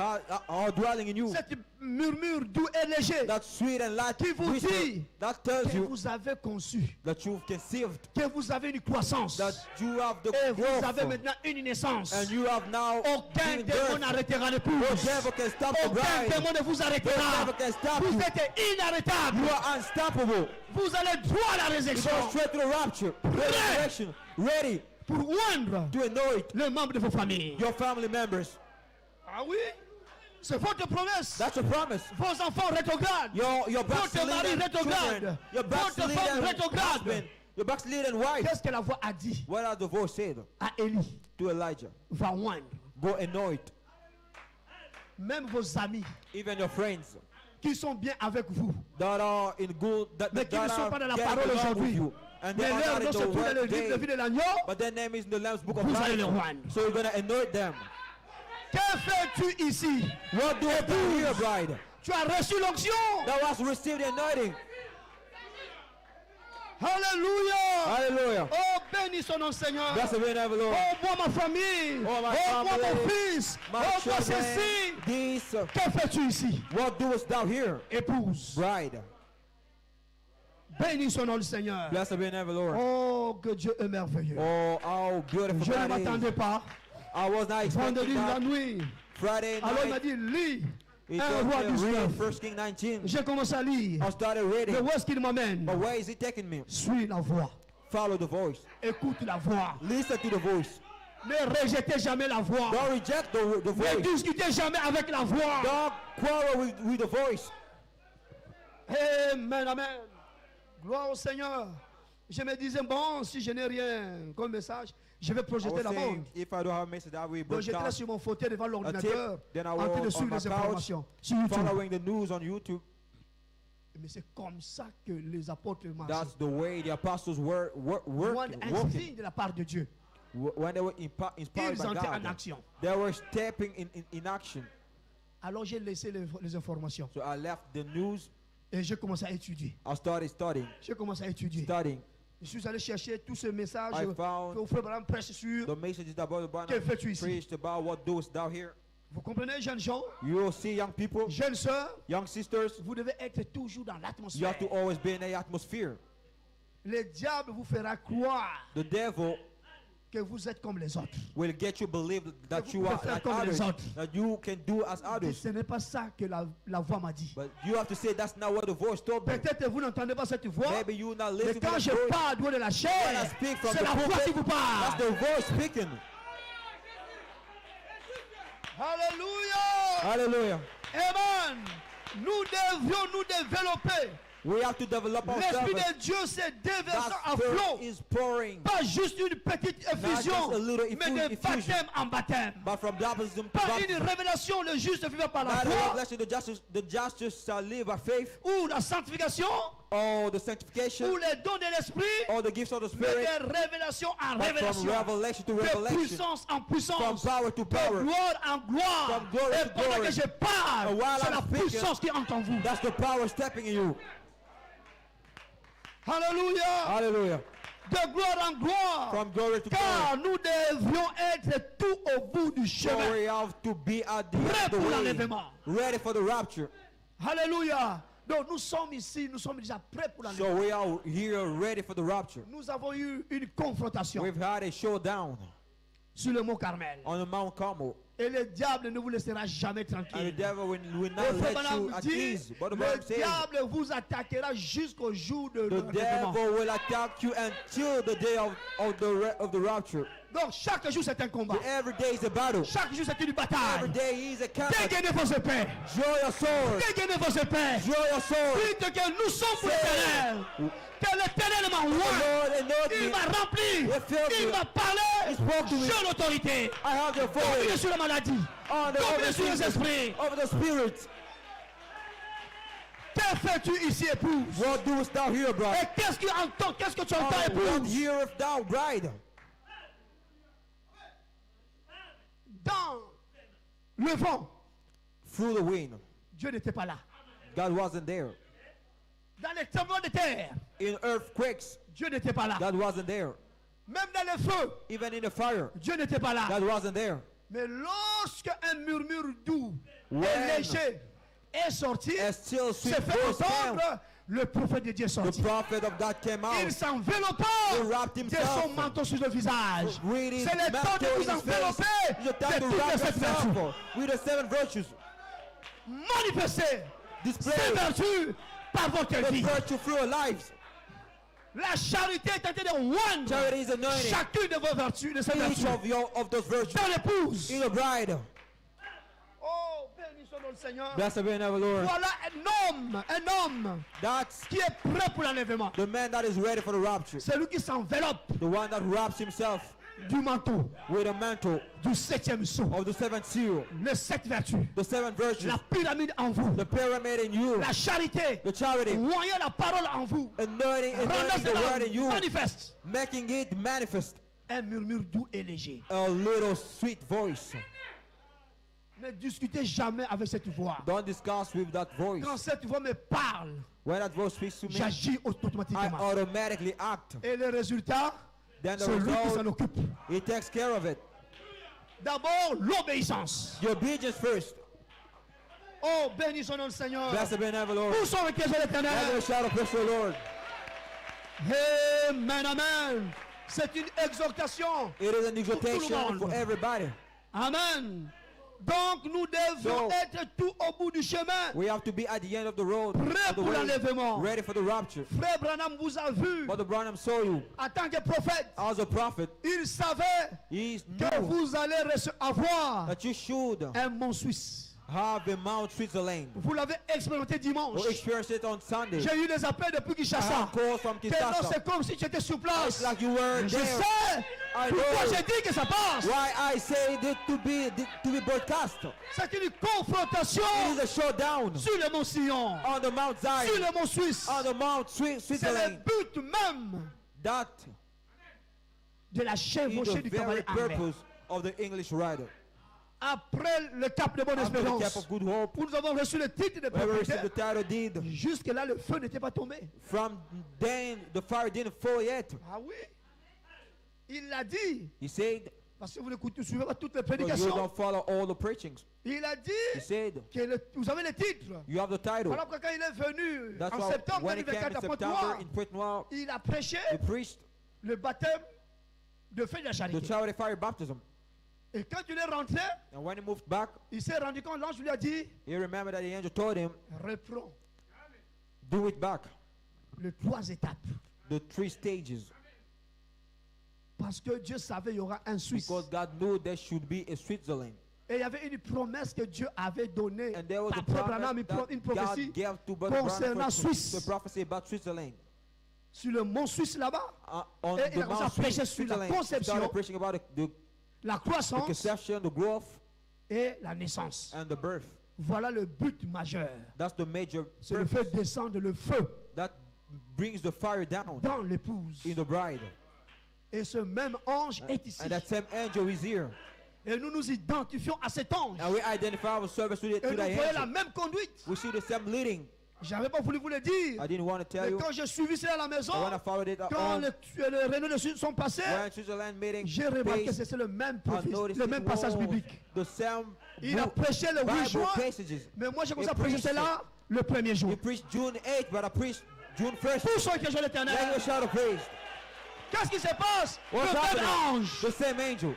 are dwelling in you. Cette murmure doux et léger That sweet and light qui vous whisper dit that tells que you vous avez conçu, that you've conceived, que vous avez une croissance that you have the et vous avez growth, maintenant une naissance. and you have now Aucun given démon birth. n'arrêtera No l'épouse. devil can stop the Aucun bride. démon ne vous No arrêtera. devil can stop Vous you. êtes inarrêtable. You are unstoppable. Vous allez droit à la You résurrection go straight to the rapture, the resurrection, ready pour oindre to anoint les membres de vos familles. your family members. Ah oui, c'est votre promesse. That's a promise. Vos enfants rétrogrades. Your Votre mari backslidden rétrograde. children, your Votre femme backslidden rétrograde. husband, your backslidden wife. Qu'est-ce que la voix a dit What has the voice said à Élie? to Elijah? Va oindre. Go anoint Même vos amis even your friends qui sont bien avec vous, that are in good, mais qui ne that sont pas dans la are getting parole along with aujourd'hui. you, and they Mais are leur not nom in se the trouve dans le word livre de vie day, de l'agneau. but their name is in the Lamb's book of Vous allez life. les oindre. So you're gonna anoint them. Que fais-tu ici? What do you do here, bride? Tu as reçu l'onction. That was received the anointing. Alléluia. Hallelujah. Oh, bénis son nom, Seigneur. Blessed be the name of the Lord. Oh, moi, ma famille. Oh, my Oh, moi, mon family. fils. My Oh, moi, children, ceci. this, Que fais-tu ici? what doest thou here, Épouse. bride? Bénis son nom, le Seigneur. Blessed be the name of the Lord. Oh, que Dieu est merveilleux. Oh, how beautiful Je ne that m'attendais is. pas. I was not Vendredi, expecting la that. nuit. Friday Alors il m'a night, dit, lis it 1 roi was read 19. 1 King 19. J'ai commencé à lire. I started Mais reading, où est-ce qu'il m'amène? but where is he taking me? Suis la voix. Follow the voice. Écoute la voix. Listen to the voice. Ne rejetez jamais la voix. Don't reject the Ne voice. discutez jamais avec la voix. Don't quarrel with the voice. Amen, amen. Gloire au Seigneur. Je me disais, bon, si je n'ai rien comme message, je vais I projeter was la saying, bande. if I don't have a message, I will Donc j'étais là broadcast sur mon fauteuil devant l'ordinateur, then I en train de will on suivre my les couch, informations sur YouTube. following the news on YouTube. Mais c'est comme ça que les apôtres marchaient. That's the way the apostles were One working. insigne de la part de Dieu. When they were inspired Ils by entraient en God, action. they were stepping in action. Alors j'ai laissé les informations So I left the news. et j'ai commencé à étudier. I started studying. J'ai commencé à étudier. Je suis allé chercher tous ces messages I que found au frère Branham prêche sur. the messages that Brother Que Branham fais-tu ici? preached about. What doest thou here? Vous comprenez, jeunes gens, You will see young people, jeunes sœurs, young sisters. vous devez être toujours dans You l'atmosphère. have to always be in the atmosphere. Le diable vous fera croire The devil que vous êtes comme les autres. will get you believe that vous you pouvez are faire like comme les others, autres. that you can do as others. Ce n'est pas ça que la voix m'a dit. But you have to say that's not what the voice told me. Peut-être vous n'entendez pas cette voix, Maybe you not mais listening to quand the je voice. parle de la When I chair, speak from c'est the la voix qui pulpit, vous that's parle. the voice speaking. Alléluia. Hallelujah. Amen. Nous devions nous développer. We have to develop L'Esprit ourselves. de Dieu s'est déversant That à spirit flot. is pouring, Pas juste une petite effusion, just a little mais de effusion. baptême en baptême. but from baptism to Pas une baptism. révélation, le juste vivant par la Not a foi, revelation, the justice shall live by faith, ou la sanctification, or the sanctification, ou les dons de l'Esprit, or the gifts of the mais Spirit, de révélation en but from révélation. revelation to De revelation, puissance en from puissance. power to De power. gloire en gloire. From glory Et to pendant glory. que je parle, And while c'est I'm la speaking, puissance qui entre en vous. That's the power stepping in you. Alléluia. Hallelujah. De gloire en gloire. From glory to glory. Car nous devions être tout au bout du So chemin. we have to be at the Prêt end of pour the way, l'enlèvement. ready for the rapture. Alléluia. Donc nous sommes ici, nous sommes déjà prêts pour l'enlèvement. So we are here ready for the rapture. Nous avons eu une confrontation We've had a showdown sur le mont Carmel. on the Mount Carmel. Et le diable ne vous laissera jamais And the tranquille. devil will Et not Frère let Branham you at dit, ease. But the le Bible says diable vous attaquera jusqu'au jour de the l'enlèvement. devil will attack you until the day of the rapture. Donc chaque jour c'est un combat. So every day is a battle. Chaque jour c'est une Every bataille. day is a combat. Dégainez vos épées. Draw your sword. Dégainez vos épées. Draw your sword. Dites que nous sommes pour Say, l'éternel. Que l'éternel m'a The oint. Lord anointed Il me. m'a rempli. He filled Il me. m'a parlé. He spoke to me. J'ai l'autorité. I have the Dominez authority sur la maladie. on the Dominez sur les esprits. over the spirit. Que fais-tu ici, épouse? What doest thou here, brother? Et qu'est-ce que tu entends, What épouse? heareth thou, bride? Dans le vent, Through the wind. Dieu n'était pas là. God wasn't there. Dans les tremblements de terre, In earthquakes, Dieu n'était pas là. God wasn't there. Même dans le feu, Even in the fire, Dieu n'était pas là. God wasn't there. Mais lorsque un murmure doux et When léger est sorti, a still sweet s'est fait voice came, entendre, le prophète de Dieu the sorti. prophet of God came Il out. s'enveloppa He wrapped de himself son manteau sur le visage. with his C'est le temps mantle de in vous his face. envelopper It's the time de to toutes wrap ces vertus. yourself with the 7 virtues. Manifestez Display ces vertus par votre the vie. virtue through your lives. La charité est en train de oindre Charity is anointing chacune de vos vertus, de ces each vertus, of those virtues dans l'épouse. in the bride. Oh, bénissons le Seigneur. Blessed be the name of the Lord. Voilà un homme That's qui est prêt pour l'enlèvement. the man that is ready for the rapture. C'est lui qui s'enveloppe The one that wraps himself du manteau, with a mantle du septième sceau. of the 7th seal, Les 7 vertus. the 7 virtues, La pyramide en vous. the pyramid in you, La charité. the charity, Voyez la parole en vous. anointing Rendez the word in cela you, manifeste. making it manifest. Un murmure doux et léger. A little sweet voice. Ne discutez jamais avec cette voix. Don't discuss with that voice. Quand cette voix me parle, When that voice speaks to me, j'agis I automatiquement. automatically act. Et le résultat, Then the c'est lui qui s'en result, occupe. he takes care of it. D'abord, l'obéissance. The obedience first. Oh, bénis son nom le Seigneur. Blessed be the name of the Lord. Où sont les pieds de Let l'éternel? the shout of praise to the Lord. Amen, amen. C'est une exhortation. It is an exhortation monde. for everybody. Amen. Donc nous devons So, être tout au bout du chemin. We have to be at the end of the road, Prêt of the pour way, l'enlèvement. ready for the rapture. Frère Branham vous a vu But the Branham saw you en tant que prophète. as a prophet. Il savait He que knew vous allez avoir that you should un mont suisse. have a Mount Switzerland. Vous l'avez expérimenté dimanche. We experienced it on Sunday. J'ai eu des appels depuis I Kinshasa. have calls from Tellement Kinshasa. c'est comme si tu étais sur It's place. like you were Je there. sais I pourquoi know j'ai dit que ça passe. why I say it to be broadcast. C'est une confrontation It is a showdown sur le mont Sion, on the Mount sur Zion, le mont Suisse. on the Mount C'est le Switzerland. but même That de la is chevauchée the du very cavalier anglais. purpose of the English rider. Après le cap de bonne After the cap espérance, of good hope, où nous avons reçu le titre de we ever received the propriétaire, title deed. jusque-là le feu n'était pas tombé. From then, the fire didn't fall yet. Ah oui, il l'a dit, He said, parce que vous n'écoutez suivez pas toutes les because you prédications. don't follow all the preachings. Il a He dit said, que vous avez le titre. you have the title. Voilà pourquoi quand il est venu That's en why septembre when he came 2024 in à September Pointe-Noire, in Pointe-Noire, il a prêché he preached le baptême de feu de la the charité. charity fire baptism. Et quand il est rentré, And when he moved back, il s'est rendu compte, l'ange lui a dit, he remembered that the angel told him, reprends do it back. les 3 étapes. The 3 stages. Parce que Dieu savait qu'il y aura un Suisse. Because God knew there should be a Switzerland. Et il y avait une promesse que Dieu avait donnée And there was par a Frère Branham, promise une that prophétie God gave to Brother concernant Branham Suisse. the prophecy about Switzerland. sur le mont Suisse là-bas. On Et il the a commencé à Mount prêcher Swiss, sur la Switzerland. He conception, started preaching about la the croissance conception, the growth, et la naissance. and the birth. Voilà le but majeur. That's the major C'est le purpose fait descendre le feu that brings the fire down dans l'épouse. in the bride. Et ce même ange est ici. And that same angel is here. Et nous nous identifions à cet ange. And we identify ourselves to Et the nous voyons la angel. même conduite. We see the same leading. J'avais pas voulu vous le dire. I didn't want to tell Mais you. quand j'ai suivi cela à la maison, I want to follow it quand on les réunions de Suisse sont passées, when Switzerland meeting j'ai remarqué que based c'est le même, on noticing le même passage biblique. the same Il a prêché le 8 Bible juin, passages. mais moi j'ai commencé à He prêcher preached cela le 1er jour. You preached June 8th, but I preached June 1st. Pour ceux qui ont l'éternel, Let your shout of praise. qu'est-ce qui se passe? What's Le même happening? ange The same angel.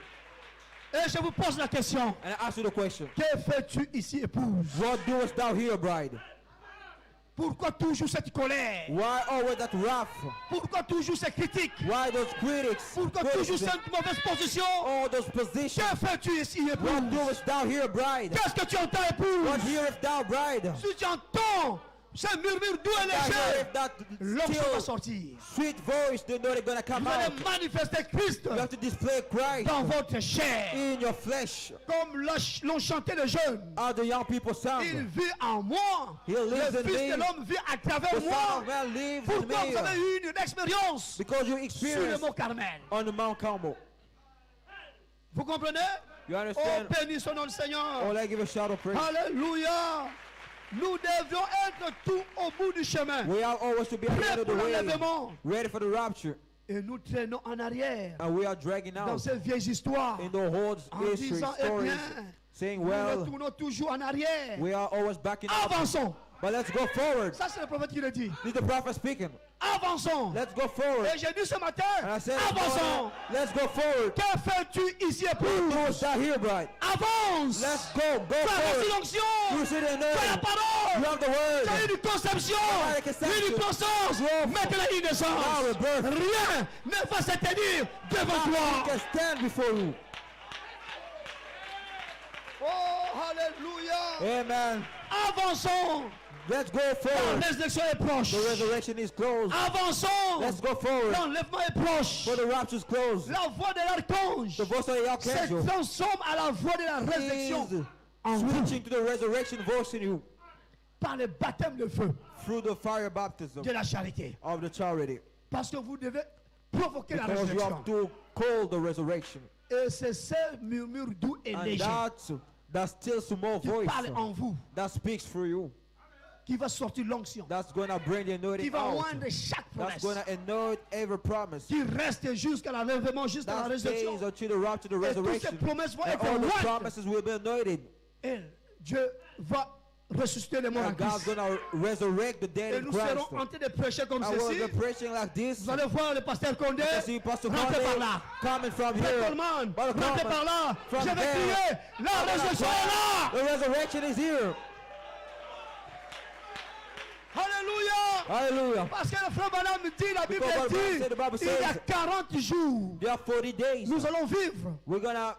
Et je vous pose la question. And I ask you the question. Que fais-tu ici, épouse? What doest thou here, bride? Pourquoi toujours cette colère? Why always that wrath? Pourquoi toujours ces critiques? Why those critics? Pourquoi toujours criticism? cette mauvaise position? All those positions. Que fais-tu ici, What épouse? doest thou here, bride? Qu'est-ce que tu entends, What épouse? heareth thou, bride? Si tu entends ce murmure doux et Thou léger, heareth that l'onction va still sortir. sweet voice, they know they're gonna come Vous out. allez manifester Christ You have to display Christ dans votre chair. in your flesh. Comme l'ont chanté les jeunes. How the young people Il sound. vit en moi. He lives Le in Fils me. de l'homme vit à travers The Son moi. of Man lives in Pourquoi vous avez me. eu une expérience Because you sur le experience mont Carmel? on the Mount Carmel. Vous comprenez? You Oh, understand? béni son nom le Seigneur. Oh, let's give a shout of praise. Alléluia. Nous devions être tout au bout du chemin. We are always to be at the Prêts end of the pour way, l'enlèvement. ready for the rapture. Et nous traînons en arrière And we are dragging dans out ces vieilles histoires. in the old En history disant, eh stories, bien, saying, nous well, retournons toujours en arrière. we are always backing up. Avançons. But let's go forward. Ça, c'est le prophète qui le dit. This is the prophet speaking. Avançons. Let's go forward. Et j'ai dit ce matin, And I said, avançons. let's go forward. Que fais-tu ici, Do épouse? start here, bride. Avance. Let's go Tu as reçu forward. l'onction. You see the Tu as la name. You parole. have the Tu as word. eu une conception. Avec conception. Une croissance. Growth. Maintenant une Now naissance. rebirth. Rien ne va se tenir devant Nothing toi. can stand before you. Oh, alléluia. Amen. Avançons. Let's go La forward. résurrection est proche. The resurrection is close. Avançons. Let's go forward. L'enlèvement est proche. For the rapture is close. La voix de l'archange The voice of the se archangel transforme à la voix de la résurrection is en vous switching to the resurrection voice in you par le baptême de feu through the fire baptism de la charité. of the charity. Parce que vous devez provoquer la Because you have résurrection. to call the resurrection. Et c'est ce murmure doux et And léger that still small qui voice parle en vous, that speaks through you, qui va sortir l'onction, that's going to bring the qui anointing va out. rendre chaque That's promesse, going to anoint every promise. qui reste jusqu'à l'enlèvement, jusqu'à la That résurrection. stays until the rapture, the Et toutes ces resurrection. promesses vont And être all the ointes. promises will be anointed. Et Dieu va ressusciter les morts en And God's Christ. going to resurrect the dead Et in nous Christ. serons en train de prêcher comme I will ceci. be preaching like this. Vous allez voir le pasteur Condé I see Pastor rentrer par Conde là. coming from Frère here. Coleman, Brother rentrez Coleman, par là. from Je vais there. crier. La résurrection est là. The resurrection is here. Alléluia. Hallelujah. Parce que le frère Branham dit, la Bible Because dit, the Bible il y a says- 40 jours, There are 40 days. nous allons vivre We're going to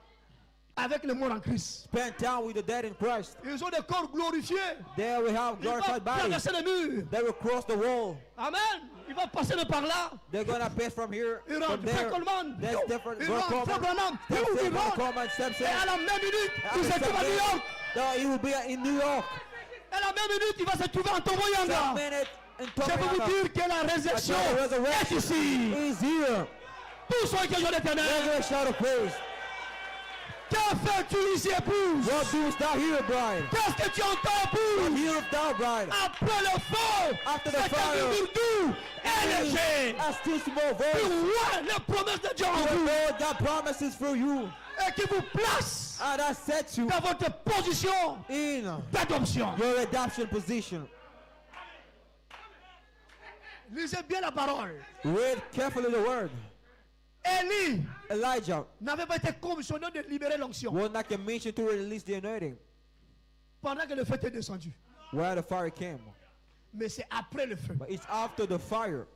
avec les morts en Christ. spend time with the dead in Christ. Ils ont des corps glorifiés. There we have Ils vont glorified bodies. traverser les murs. They will cross the wall. Amen. Ils vont passer de par là. They're going to pass from here, Ils from rentrent. Frère there. Coleman, There's different. ils Brother rentrent. Frère Coleman Branham, steps ils in. Brother rentrent. Coleman steps Et à in. la même minute, At il the se trouve à same New York. minute, no, he will be in New York. À la même minute, il va se trouver en Some Tomoyanga. minute in Je peux vous Tomoyaga. dire que la résurrection The est resurrection ici. is here. Tous ceux qui ont Let's l'éternel. give a shout of praise. Que fais-tu ici, épouse? What doest thou here, bride? Qu'est-ce que tu entends, épouse? Here thou, bride. Après le feu, After the c'est un fire. murmure doux et léger. A still small Qui voice. voit les promesses de Dieu en The vous Lord that promises for you. et qui vous place And that sets you dans votre position in d'adoption. your adoption position. Lisez bien la parole. Read carefully the word. Élie Elijah n'avait pas été commissionné de libérer l'onction was not commissioned to release the anointing pendant que le feu était descendu. where the fire came. Mais c'est après le feu. But it's after the fire.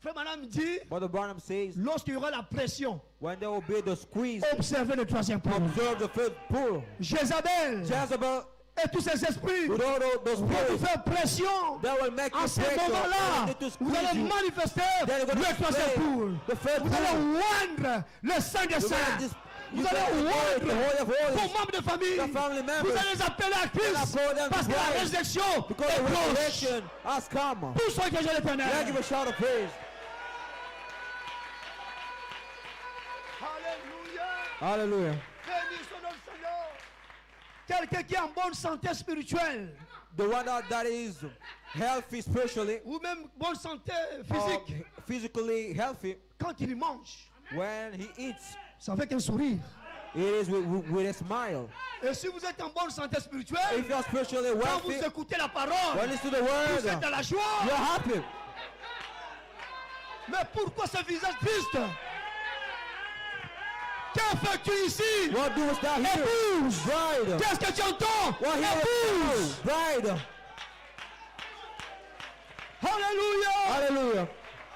Frère Madame dit, Brother Branham says, lorsqu'il y aura la pression, when there will be the squeeze, observez le troisième point. observe the fifth pull. Jézabel Jezebel, et tous ces esprits with all those vont vous spirits, faire pression. that will make En you ce break moment-là, you, to vous allez squeeze you. manifester Then you're going le to troisième display poule. the fifth Vous pull. allez oindre le Saint des You're Saints. gonna dis- Vous you're allez gonna anoint the Holy of oindre vos Holies. membres de famille. The family Vous members. allez les appeler à Christ. call them to Parce que la Christ. résurrection Because est the proche. resurrection has come. Tous ceux qui ont Let's give l'éternel. a shout of praise. Alléluia. Hallelujah. Béni soit notre Seigneur. Quelqu'un qui est en bonne santé spirituelle The one that is healthy spiritually, ou même bonne santé physique, physically healthy, quand il mange, when he eats, c'est avec un sourire. it is with a smile. Et si vous êtes en bonne santé spirituelle, If you are spiritually quand vous wealthy, écoutez la when parole, you listen to the vous word, êtes dans la joie. you're happy. Mais pourquoi ce visage triste? Que fais-tu ici? What doest thou here? Épouse. Bride. Qu'est-ce que tu entends? What hearest Épouse. thou? Bride. Alléluia. Hallelujah.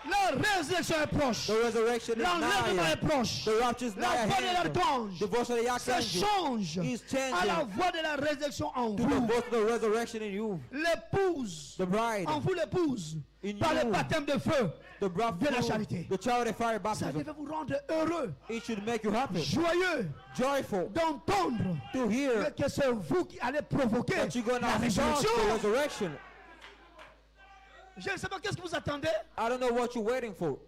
La résurrection est proche. The resurrection is L'enlèvement nigh. est proche. The rapture is nigh La at voix de hand. l'archange The voice of the se archangel change is à la changing voix de la résurrection en to the vous. voice of the resurrection in you. L'épouse, The bride. en vous l'épouse, In par le you. baptême de feu, The breath de la of charité. the child of fire Ça baptism. devait vous rendre heureux, It should make you happy, joyeux, joyful, d'entendre to hear que c'est vous qui allez provoquer that you're going la to start the résurrection. resurrection. Je ne sais pas qu'est-ce que vous attendez, I don't know what you're waiting for.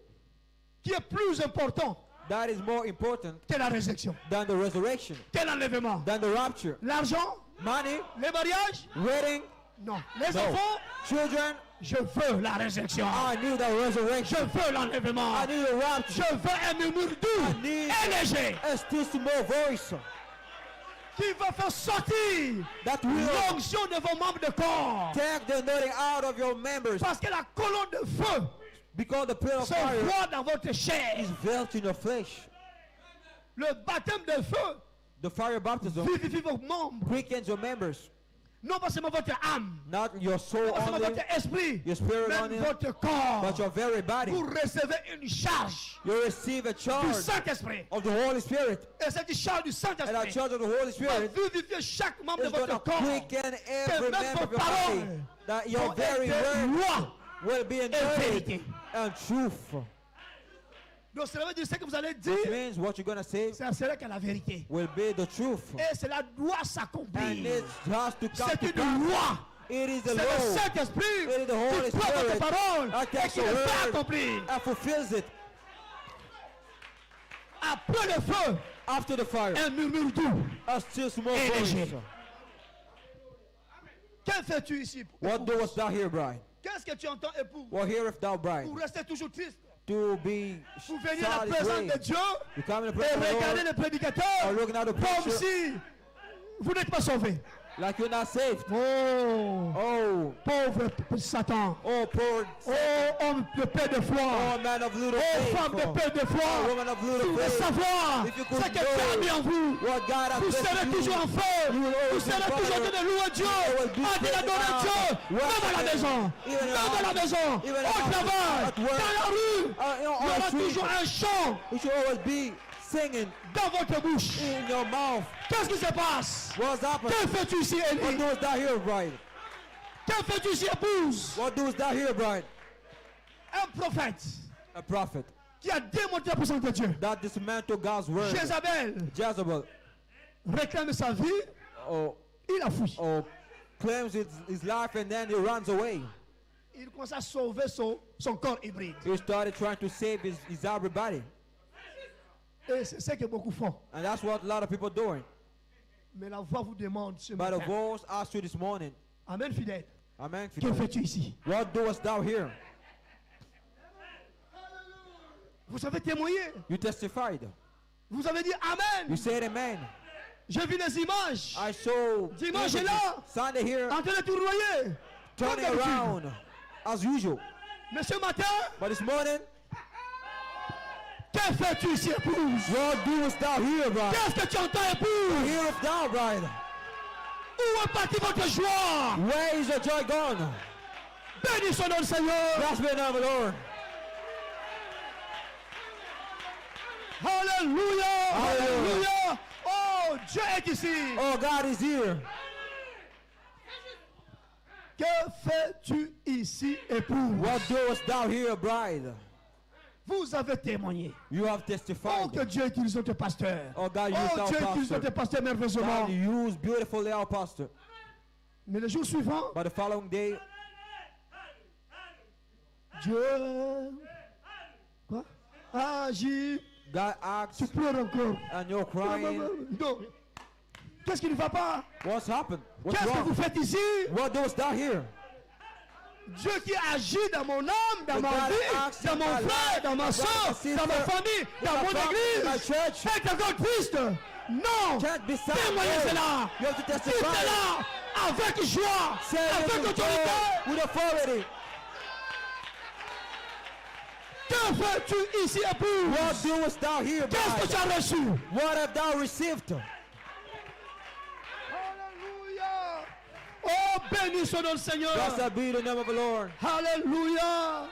qui est plus important That is more important que la résurrection, than the resurrection, que l'enlèvement. than the rapture. L'argent, Money, les mariages, wedding, non. Les no. enfants, Children, je veux la résurrection. I need the Je resurrection. veux l'enlèvement. I need the rapture. Je veux un murmure doux need et léger a still small voice qui va faire sortir that will l'onction de vos membres de corps. take the anointing out of your members, Parce que la colonne de feu because the pillar of se fire voit dans votre chair. is veiled in your flesh. Le baptême de feu The fire baptism vivifie vos membres. quickens your members, Non pas seulement votre âme, not your soul non pas seulement only, votre esprit, your spirit même only, votre corps. but your very body. Vous recevez une charge You receive a du charge Saint-Esprit. of the Holy Spirit, Et cette charge du and that Saint-Esprit charge of the Holy va Spirit vivifier chaque membre de is going votre to corps. quicken every même member of vos your body, paroles that your vont very être word loi will be et anointed vérité. and truth. Donc cela veut dire ce que vous allez Which dire, means what you're going to say c'est cela qu'est la vérité. will be the truth, Et cela doit and s'accomplir. it has to come C'est to une pass. loi. It is the C'est le law Saint-Esprit It is the Holy qui prend votre Spirit parole that et takes qui the le fait word accomplir. and fulfills it. Après le feu, After the fire, un murmure doux. a still small Et voice. léger. Que fais-tu ici? What doest thou here, bride? Qu'est-ce que tu entends, époux? What hearest thou, bride? Vous restez toujours triste. To be Vous venez à la sad présence way. de Dieu You come in the et presence of the regardez Lord, le prédicateur or looking at the comme preacher si vous n'êtes pas sauvé. like you're not saved. Oh, Oh, pauvre Satan. oh, poor, Oh, homme de paix de foi. oh, man of little Oh, faith. femme de paix de Oh, foi. woman of Si little vous voulez faith. savoir If you could ce que Dieu a mis en vous, What God has vous blessed serez you, toujours en feu. you will always Vous be serez toujours en train de louer Dieu, will be en train d'adorer praising Dieu, God. même à la maison, Even in même à la our- maison, even in au our- travail, at work. dans la rue. You know, Il y on the aura street, toujours un chant you should always be singing dans votre bouche. in your mouth. Qu'est-ce qui se passe? What's happening? Que fais-tu ici, What Élie? doest thou here, bride? Que fais-tu ici, épouse? What doest thou here, bride? Un prophète A prophet qui a démontré la puissance de Dieu. that dismantled God's word. Jézabel Jezebel, réclame sa vie, oh, il a fui. claims his life and then he runs away. Il commence à sauver son corps hybride. He started trying to save his hybrid body. Et c'est ce que beaucoup font. And that's what a lot of people are doing. Mais la voix vous demande ce But the matin. voice asked you this morning, Amen, fidèle. Amen. Que fais-tu ici? What doest thou here? Vous avez témoigné. You testified. Vous avez dit Amen. You said amen. J'ai vu les images. I saw Dimanche images là. Sunday here En train de tournoyer. turning Comme d'habitude. around as usual. Mais ce matin, But this morning, que fais-tu ici, épouse? what doest thou here, bride? Qu'est-ce que tu entends, épouse? Hearest thou, bride? Où est partie votre joie? Where is your joy gone? Bénis son nom, Seigneur. Blessed be the name of the Lord. Alléluia. Alléluia. Alléluia. Oh, Dieu est ici. Oh, God is here. Que fais-tu ici, épouse? What doest thou here, bride? Vous avez témoigné. You have Oh, testified. que Dieu utilise notre pasteur. Oh, God used Oh, our Dieu utilise pastor. notre pasteur merveilleusement. God used beautifully our pastor. Mais le jour suivant, But the following day, Dieu quoi? Agit. God asked, Tu pleures encore. and you're crying. Non. Qu'est-ce qui ne va pas? What's happened? What's Qu'est-ce que vous wrong? faites ici? What doest thou here? Dieu qui agit dans mon âme, dans The ma God vie, acts dans in mon my frère, life, dans ma my soeur, brother, sister, dans ma famille, dans my mon family, my église. church. Est encore triste? Non! Can't be sad. Témoignez No. cela! You have to Dites testify. cela avec joie, Say it avec with autorité. joy, with authority. Que fais-tu ici, épouse? What doest thou here, Qu'est-ce que bride? tu as reçu? What have thou received? Alléluia. Oh, béni soit le Seigneur. Blessed be the name of the Lord. Alléluia.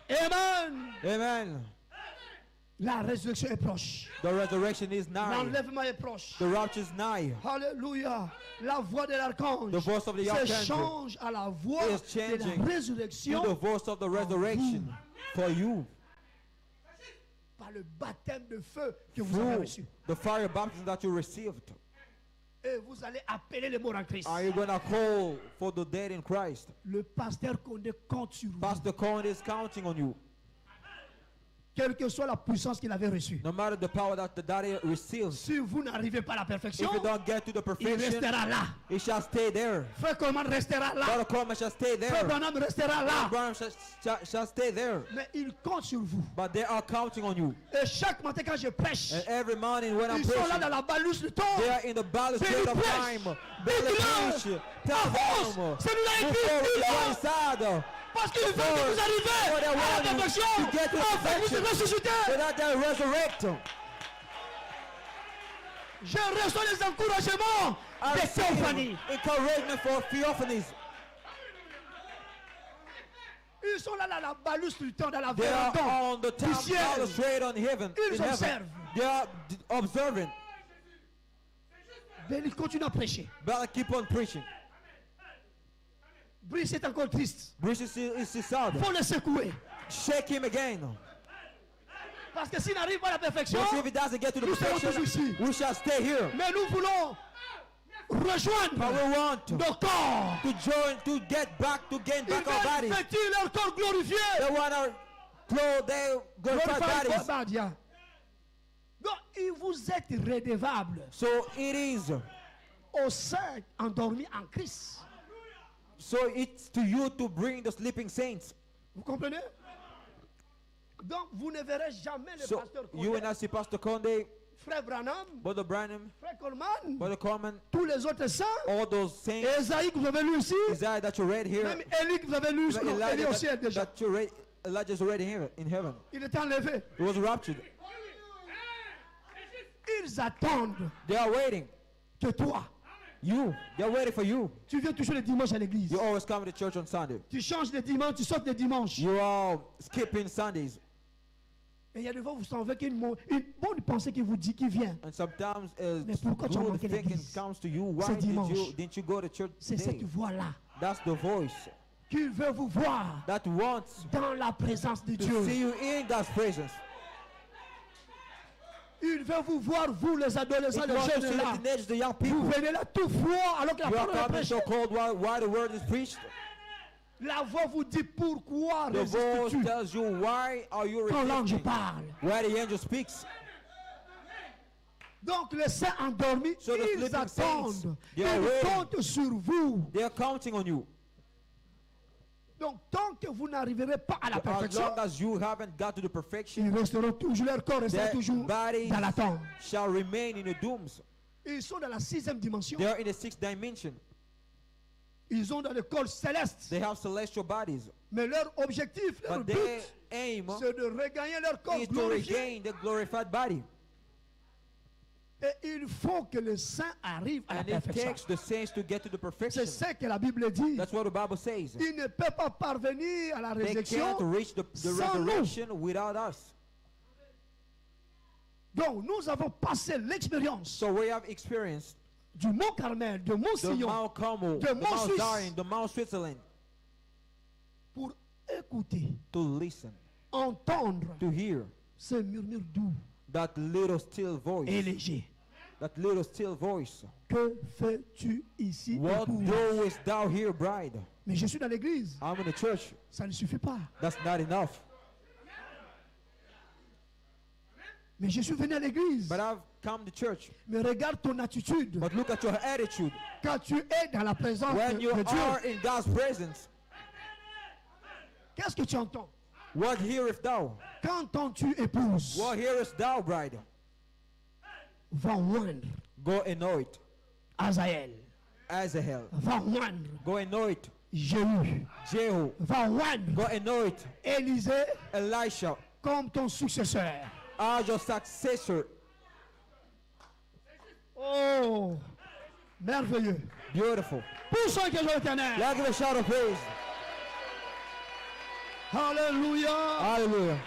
Amen. Amen. La résurrection est proche. The resurrection is nigh. L'enlèvement est proche. The rapture is nigh. Alléluia. La voix de l'archange The voice of the archangel s'échange à la voix is de la changing résurrection to the voice of the resurrection for you. par le baptême de feu que vous avez Through reçu. the fire baptism that you received. Et vous allez appeler les morts en Christ. Are you going to call for the dead in Christ? Le pasteur Condé compte sur vous. Pastor Cohen is counting on you. Quelle que soit la puissance qu'il avait reçue. No matter the power that the daddy receives, Si vous n'arrivez pas à la perfection, if you don't get to the il perfection, restera là. it shall stay there. Frère Coleman restera là. Brother Coleman shall stay Frère there. Branham restera là. Branham shall stay there. Mais il compte sur vous. But they are counting on you. Et chaque matin quand je prêche, And every morning when I'm ils sont là preaching, dans la balance du temps. they are in the balustrade They of press. time. They Barely declare. preach. Tell Avance. them. C'est nous l'a écrit. Before Il it's a. one side. Parce qu'il veut que vous arriviez For they à la want you perfection. to get to the Afin que vous perfection. ressuscitez. So that they resurrect. Je reçois les encouragements I des receive théophanies. encouragement for theophanies. Ils sont là dans la balance du temps, dans la They are véranda on the du top ciel. balustrade on heaven. Ils In heaven. observent. They are observing. Mais ils continuent à prêcher. But keep on preaching. Brice est encore triste. Bruce is sad. Il faut le secouer. Shake him again. Parce que s'il n'arrive pas à la perfection, Because if he doesn't get to the nous serons perfection, toujours ici. we shall stay here. Mais nous voulons But rejoindre we want nos corps. to join, to get back, to gain Ils back our veulent bodies. vêtir leur corps glorifié. They want our clothes, their glorified Glorified bodies. bodies. Donc, vous êtes redevables So it is. aux saints endormis en Christ. So it's to you to bring the sleeping saints. Vous comprenez? Donc, vous ne verrez jamais le So pasteur you Condé, and I see Pastor Conde, Frère Branham, Brother Branham, Frère Coleman, Brother Coleman, tous les autres saints, all those saints, Esaïe que vous avez lu ici, Isaiah that you read here, même Élie que vous avez lu ici, non, Élie Elijah aussi est déjà. that you read, Elijah's already here in heaven. Il est enlevé. He was raptured. Ils attendent They are waiting. que toi, They're waiting for you. tu viens toujours le dimanche à l'église. You always come to church on Sunday. Tu changes les dimanches, tu sautes les dimanches. You are skipping Sundays. Et il y a des fois, vous sentez une bonne pensée qui vous dit, qui vient. And sometimes Mais pourquoi tu as good manqué thinking l'église comes to you. Why ce dimanche? didn't you go to church C'est today? cette voix-là That's the voice qui veut vous voir that wants dans la présence de to see Dieu. you in God's presence. Il veut vous voir, vous les adolescents, It les wants to jeunes see là. the teenagers, the young Vous people. venez là tout froid alors que la You are parole est coming prêchée. so cold while the word is preached. La voix vous dit pourquoi The voice résistes-tu tells you why are you quand l'ange resisting? parle. Why the angel speaks. Donc les saints endormis, So the ils sleeping saints, attendent. they are Ils waiting. comptent sur vous. They are counting on you. Donc tant que vous n'arriverez pas à la As perfection, long as you haven't got to the perfection, ils resteront toujours, leur corps restera their toujours bodies dans l'attente. shall remain in the dooms. Ils sont dans la 6e dimension. They are in the sixth dimension. Ils ont dans le corps céleste. They have celestial bodies. Mais leur objectif, leur But their but, aim c'est de regagner leur corps is to glorifié. regain the glorified body. Et il faut que le saint arrive à la And it perfection. takes the saints to get to the perfection. C'est ce que la Bible dit. That's what the Bible says. Il ne peut pas parvenir à la They résurrection can't reach the sans nous. resurrection without us. Donc nous avons passé l'expérience So we have experienced du Mont Carmel, de Mont the Sillon, Mount Carmel, de the Mont Mount Suisse. Zion, the Mount Switzerland, pour écouter, to listen, entendre to hear ce murmure doux that little still voice. et léger. That little still voice. Que fais-tu ici, What épouse? doest thou here, bride? Mais je suis dans l'église. I'm in the church. Ça ne suffit pas. That's not enough. Mais je suis venu à l'église. But I've come to church. Mais regarde ton attitude. But look at your attitude. Quand tu es dans la présence When you de Dieu, are in God's presence, qu'est-ce que tu entends? what hearest thou? Qu'entends-tu, épouse? What hearest thou, bride? Va moindre Go anoint Azaël. Azahel. Va moindre Go anoint Jéhu. Jehu. Va moindre Go anoint Élisée Elisha. comme ton successeur. as your successor. Oh, merveilleux. Beautiful. Pour ceux qui ont l'éternel. Let's give a shout of praise. Alléluia. Hallelujah.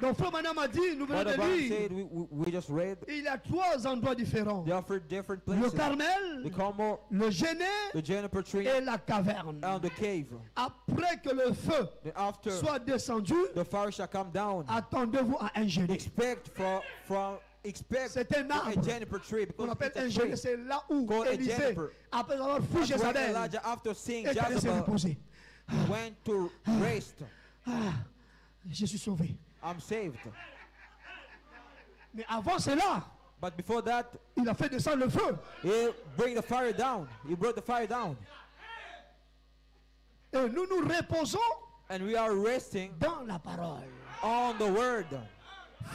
Donc, Frère Branham a dit, nous venons What the de Bible lire, said, we just read. il y a 3 endroits différents. They offer different Le places. Carmel, The Carmel, le Géné the juniper tree, et la caverne. and the cave. Après que le feu Then after soit descendu, the fire shall come down, attendez-vous à un Géné. expect C'est un a arbre juniper tree qu'on because appelle un it's a tree. Géné. C'est là où Called a Élisée, juniper. après avoir fui That's when Jézabel, Elijah, after seeing est allé se Jezebel, reposer. went to rest. Je suis sauvé. I'm saved. Mais avant cela, But before that, il a fait descendre le feu. he bring the fire down. He brought the fire down. Et nous nous reposons And we are resting dans la parole. on the word.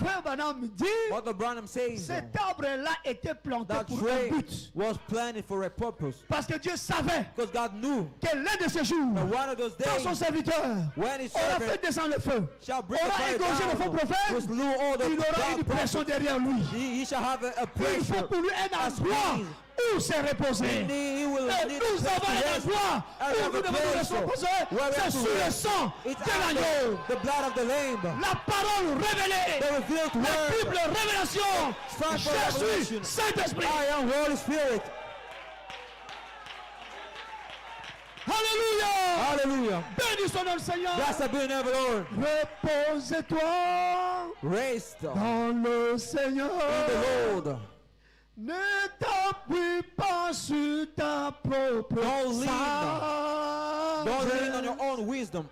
Frère Branham dit, What the Branham says, cet arbre-là était planté that pour un tree but. was planted for a purpose. Parce que Dieu savait Because God knew que l'un de ces jours, that one of those quand son days, serviteur when his aura fait servant descendre le feu, shall bring the aura fire égorgé le faux down, will prophète, slew all the il aura une bad pression prophets. derrière lui. He shall have a Il faut pressure. pour lui un as endroit means. où se reposer. He will Et need nous a avons place to un rest. endroit And où have nous a devons nous place reposer. where we C'est have to sous le rest. sang It's de l'agneau. the blood of the Lamb. La parole révélée. The revealed La word. Bible révélation. Stand for Je revelation. suis Saint-Esprit. I am Holy Spirit. Alléluia. Hallelujah. Béni soit le Seigneur. Blessed be the name of the Lord. Repose-toi Rest in dans le Seigneur. the Lord. Ne t'appuie pas sur ta propre Don't lean. Don't lean on sagesse. your own wisdom.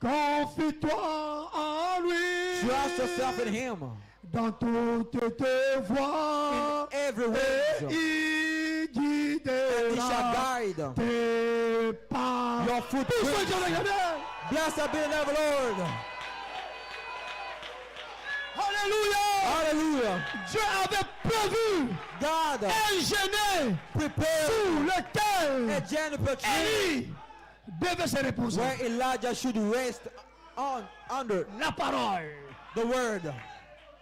Confie-toi en lui. Trust yourself in Him. Dans toutes tes voies. In every Et way. il He shall guidera guide tes pas. your Pour ceux qui footprints. ont regardé. Blessed be the name of the Lord. Alléluia. Hallelujah. Dieu avait prévu God un Géné prepared sous lequel a juniper tree Élie devait se reposer. where Elijah should rest on under La parole, the word,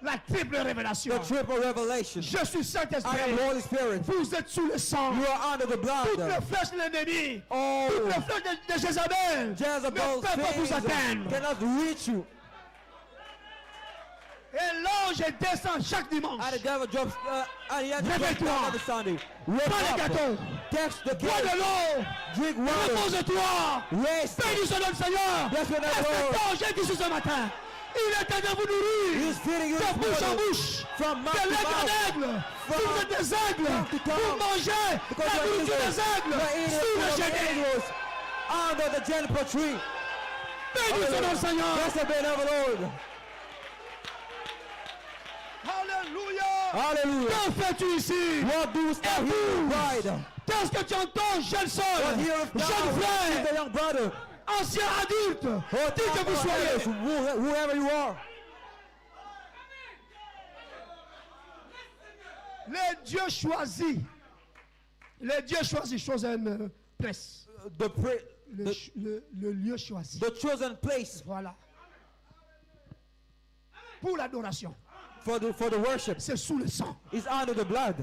la triple révélation. the triple revelation. Je suis I am Saint-Esprit. Holy Spirit. Vous êtes sous le sang. You are under the Toutes blood. les flèches de l'ennemi, Oh, toutes les flèches de Jézabel ne Jezebel's peuvent pas vous things atteindre. cannot reach you. Et l'ange descend chaque dimanche. And the devil drops, and he has to drop Réveille-toi. down on the Sunday. Wake Prends les up. gâteaux. Text the Bois de cake. l'eau. Drink water. Repose-toi. Rest. Béni soit le Seigneur. Bless your name, Est-ce Lord. que l'ange est ici ce matin? Il est en train de vous nourrir. He's feeding you De this bouche en morning. bouche. From mouth De to l'aigle en mouth. aigle. From Vous êtes des aigles. mouth to tongue. Vous mangez Because la you're nourriture eating- des aigles. you're eating Sous le food of Géné. angels under the juniper tree. Béni soit le Seigneur. Blessed be the name of the Lord. Alléluia. Hallelujah. Que fais-tu ici? What doest thou here, bride? Qu'est-ce que tu entends, jeune soeur, What hearest thou, jeune frère, the young brother? ancien adulte, Oh, qui que vous soyez? whoever you are. Les dieux choisis. Les dieux choisis, chose presse. Le lieu choisi. The chosen place Voilà. Pour l'adoration, for the worship c'est sous le sang. is under the blood.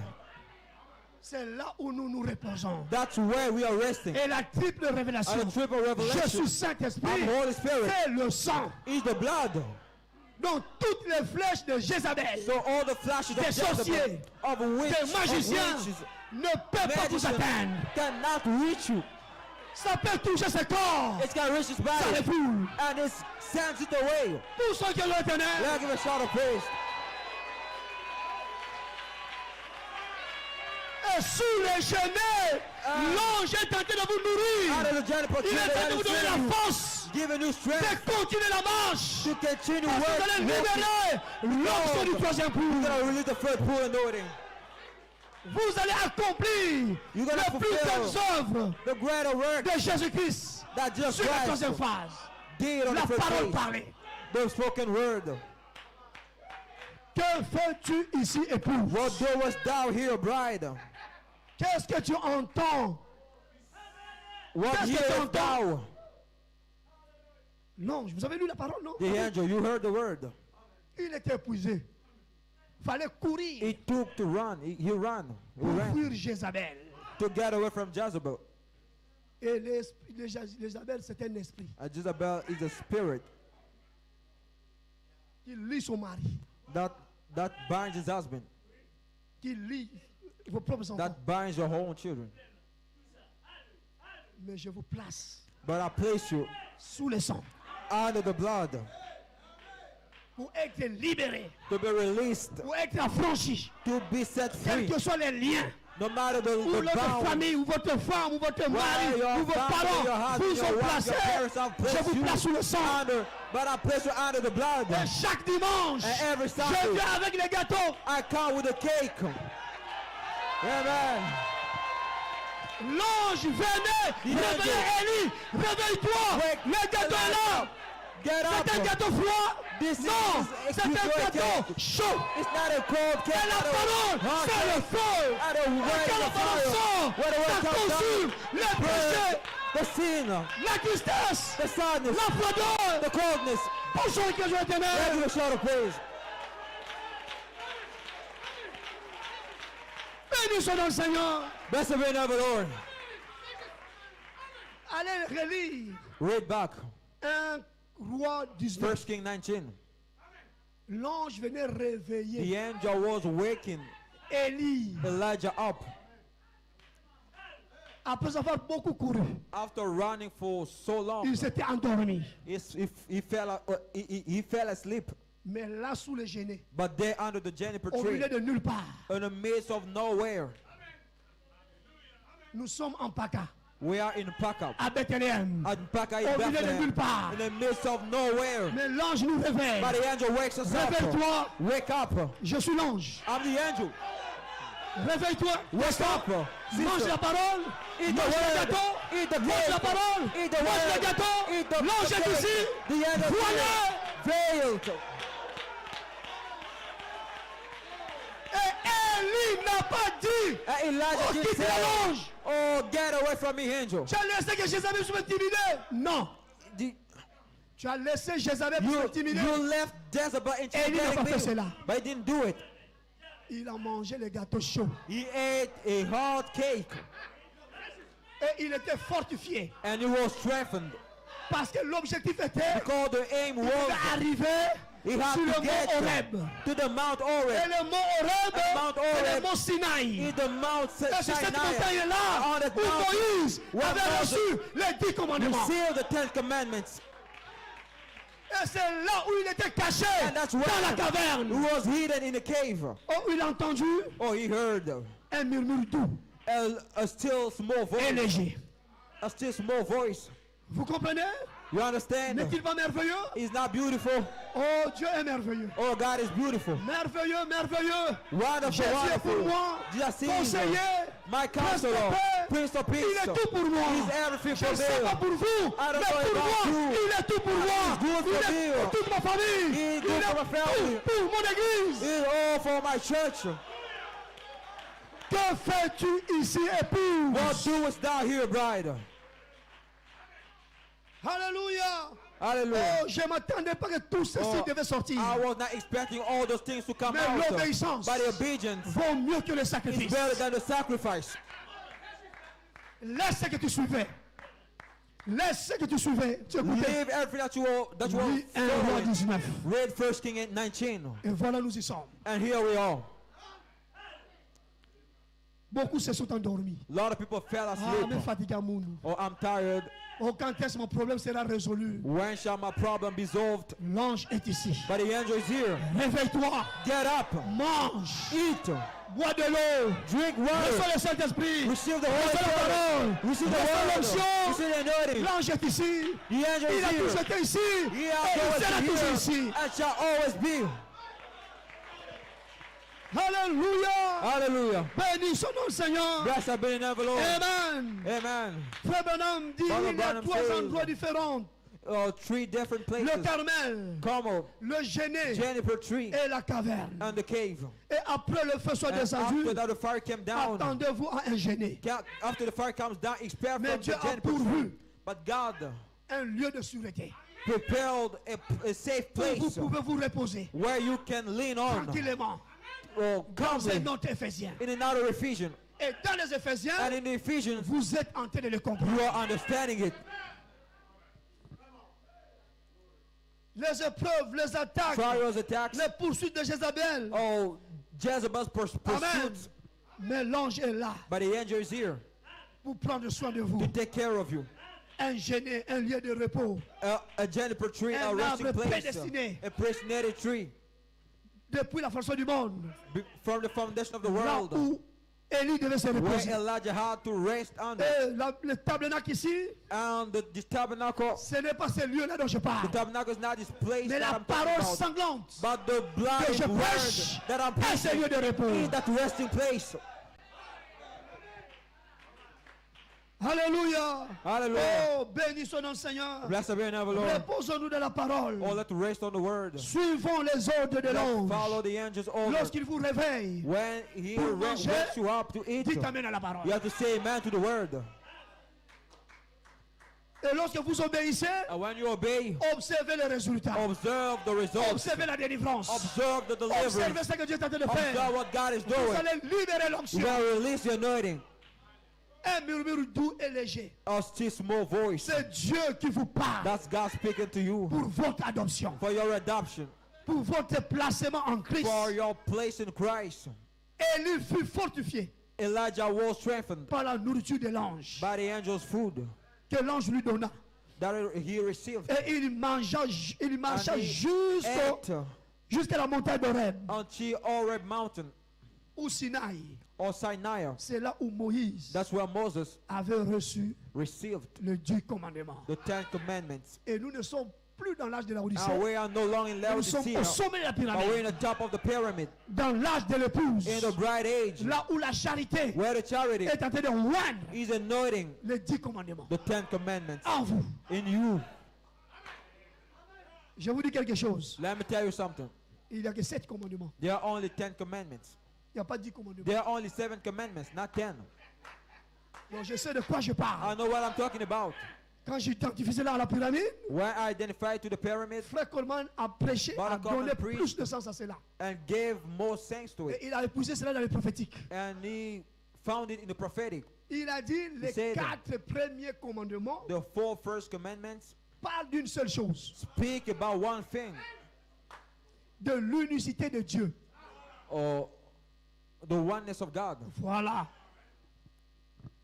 C'est là où nous nous reposons. That's where we are resting. Et la triple révélation, And the triple je revelation suis Saint-Esprit, of Holy Spirit c'est le sang. is the blood. Donc toutes les flèches de Jézabel, So all the flashes des of Jezebel, sorciers, of witch, des magiciens, of witches, ne peuvent pas vous magicians atteindre. cannot reach you. Ça peut toucher ce corps. It's gonna reach his Ça body refoule. and it sends it away. Pour ceux qui ont l'éternel, Let's give a shout of praise. et sous les chenets, l'ange est en train de vous nourrir. Out of the juniper tree, Il est en train de that vous is donner la filling you, force giving you strength de continuer la marche. to continue Parce que vous allez working. libérer l'onction du troisième You're pouls. gonna release the first pool anointing. Vous allez accomplir You're gonna les plus grandes fulfill œuvres the greater work de Jésus-Christ that Jesus sur la Christ troisième phase. did on La the first parole phase. parlée. The spoken word. Que fais-tu ici, épouse? What doest thou here, bride? Qu'est-ce que tu entends? What Qu'est-ce que tu hearest entends? thou? L'ange, vous avez lu la parole, non? The angel, you heard the word. Il était épuisé. Fallait courir He took to run. He ran. He pour ran fuir Jézabel. to get away from Jezebel. Et Jézabel, c'est un esprit And Jezebel is a spirit qui lie son mari, that binds his husband, qui lie vos propres enfants. that binds your own children. Mais je vous place But I place you sous le sang under the blood pour être libéré, to be released, pour être affranchi, to be set quels free. que soient les liens. No matter Ou the votre bound, famille, ou votre femme, ou votre mari, where your ou vos family, your parents husband, vous your ont wife, placé. your parents have Je placed vous you place sous le sang. under, but I place you under the blood. Et chaque dimanche, And every je Sunday, viens avec les gâteaux. I come with a cake. Amen. L'ange venait, The réveillez angel. Élie, réveille-toi. Wake Le gâteau est là. Get up. C'est un gâteau froid. This Non, is c'est un gâteau cake. chaud. It's not a cold cake. Et la not a parole, hot c'est le cake. feu. Not a Et way quand la of parole fire. sort, Where the word ça comes consume down, les péchés, the sin, la tristesse, the sadness, la froideur. the coldness. Bonjour, que je Let's give t'aime. a shout of praise. Bénissons dans le Seigneur. Blessed be the name of the Lord. Allez relire Read back. 1 Roi 19. 1 King 19. L'ange venait réveiller The angel was waking Élie. Elijah up Après avoir beaucoup couru, after running for so long. il s'était endormi. He fell asleep. Mais là, sous le genêt, But there under the juniper au tree, milieu de nulle part, in the midst of nowhere, nous sommes en Paca, we are in Paka. à Bethléem. And Paka Au in milieu de nulle Bethlehem. part. In the midst of nowhere. Mais l'ange nous réveille. But the angel wakes us up. Réveille-toi. Wake up. Je suis l'ange. I'm the angel. Réveille-toi. Wake up. Mange Sister. la parole. Eat the Mange le word. gâteau. Eat the Mange la cake. parole. Eat the Mange le word. gâteau. Eat the L'ange est cake. ici. The angel Voyez. veiled. Et Élie n'a pas dit. Elijah Oh, didn't quitte say, l'ange. oh, get away from me, angel. Tu as laissé que Jézabel soit intimidé. Non. The- Tu as laissé Jézabel soit intimidé. You left Jezebel Élie n'a pas fait intimidating cela. me, but he didn't do it. Il a mangé les gâteaux chauds. He ate a hot cake Et il était fortifié. and he was strengthened Parce que l'objectif était because the aim was d'arriver he had sur le to mont get Horeb. to the Mount Et Horeb. le mont Horeb And Mount et le Horeb mont Sinaï. is the Mount Et sur cette Sinai. montagne-là, On that où mountain, Moïse where avait Moses reçu les 10 commandements. received the 10 commandments. Et c'est là où il était caché, And that's dans la where he caverne. was hidden in the cave. Oh, il a entendu Oh, he heard un murmure doux a still small et voice. léger. A still small voice. Vous comprenez? You understand? N'est-il pas merveilleux? He's not beautiful. Oh, Dieu est merveilleux. Oh, God is beautiful. Merveilleux, merveilleux. Wonderful, Jésus est pour wonderful. moi. Jesus is Conseiller. my Prince de counselor, paix. Prince of Il Peace. est tout pour moi. He's everything Je for ne sais pas me. pour vous, I don't mais know pour about moi, you. il est tout pour moi. He's good Il for est me. pour toute ma famille. He's Il good est for my family. tout pour mon église. It's all for my church. Que fais-tu ici, épouse? What doest thou here, bride? Alléluia. Hallelujah. Oh, je ne m'attendais pas que tout ceci Oh, devait sortir. I was not expecting all those things to come Mais out. l'obéissance But the obedience vaut mieux que le is sacrifice. better than the sacrifice. Laisse ce que tu suivais. Laisse ce que tu suivais. Tu écoutais. Leave everything that you were Lis 1 Roi following. 19. Read 1 King 19. Et voilà, nous y sommes. And here we are. Beaucoup se sont endormis. A lot of people fell Ah, asleep. mais fatigué, mon. Oh, I'm tired. Oh, quand est-ce que mon problème sera résolu? When shall my problem be solved? L'ange est ici. But the angel is here. Réveille-toi. Get up. Mange. Eat. Bois de l'eau. Drink Reçois water. le Saint-Esprit. Receive the Reçois la Holy parole. Spirit. Receive the Reçois word. l'onction. Receive the anointing. L'ange est ici. The angel Il a is toujours here. été ici. He Et has il sera always toujours been ici. here and shall always be. Alléluia. Hallelujah. Bénis son nom, Seigneur. Blessed be the name of the Lord. Amen. Amen. Frère Branham dit Brother il y a Branham 3 says- endroits différents. 3 different Le places. Carmel, Carmel, le Genêt Juniper tree, et la caverne. and the cave. Et après le feu soit And descendu, after that, the fire came down. attendez-vous à un Genêt. After the fire comes down, expect Mais from Dieu the a Juniper pourvu tree. But God un lieu de sûreté. prepared a safe où vous place pouvez vous reposer where you can lean on tranquillement or dans un calmly autre Éphésien. in another Ephesian. Et dans les Éphésiens, And in the Ephesians, vous êtes en train de le you comprendre. are understanding it. Les épreuves, les attaques, Trials, attacks, les poursuites de Jézabel. oh, Jezebel's Amen. pursuits. Mais l'ange est là But the angel is here pour prendre soin de vous. to take care of you. Un génie, un lieu de repos. A juniper tree, a Un resting arbre place, prédestiné. a predestinated tree. Depuis la fondation du monde, From the foundation of the là world, où Élie devait se where reposer. Elijah had to rest under. Et le tabernacle ici, And the tabernacle, ce n'est pas ce lieu-là dont je the parle, tabernacle is not this place mais that la I'm talking parole about, sanglante but the que blind je word prêche that I'm est ce lieu preaching de repos. is that resting place. Alléluia. Hallelujah. Oh, bénis son nom, Seigneur. Blessed be the name of the Lord. Reposons-nous dans la parole. Oh, let rest on the word. Suivons les ordres de Let l'ange. follow the angel's order. Lorsqu'il vous réveille, When he Pour wakes manger, you up to eat, dites amen à la parole. you have to say amen to the word. Et lorsque vous obéissez, And when you obey, observez les résultats. observe the results. Observez la délivrance. Observe the Observez deliverance. ce que Dieu est en train de Observe faire. what God is Vous doing. allez libérer You l'onction. will release the anointing. Un murmure doux et léger. A still small voice. C'est Dieu qui vous parle That's God speaking to you pour votre adoption, for your adoption, pour votre placement en Christ. for your place in Christ. Élie fut fortifié Elijah was strengthened par la nourriture de l'ange by the angel's food que l'ange lui donna. that he received. Et il marcha And he jusqu'à la montagne d'Horeb, until Horeb mountain ou Sinaï. or Sinai. C'est là où Moïse That's where Moses avait reçu received le 10 commandements. the 10 commandments. Et nous ne sommes plus dans l'âge de la And Odyssée. we are no longer in Nous sommes Laodicea, au sommet de la but we're in pyramide. the top of the pyramid, Dans l'âge de l'épouse. in the bright age, Là où la charité where the charity est en train de oindre is anointing les 10 commandements. the 10 commandments En vous. in you. Je vous dis quelque chose. Let me tell you something. Il n'y a que 7 commandements. There are only 10 commandments. Il n'y a pas 10 commandements. There are only 7 commandments, not 10. Donc je sais de quoi je I parle. know what I'm talking about. Quand j'identifie cela à la pyramide, When I identified to the pyramid Frère Coleman a prêché, Brother a donné Coleman preached. plus de sens à cela. and gave more sense to Et it, il a épousé cela dans les prophétiques. and he found it in the prophetic. Il a dit les said 4 premiers commandements The 4 first commandments parlent d'une seule chose, speak about one thing, de l'unicité de Dieu. or the oneness of God. Voilà.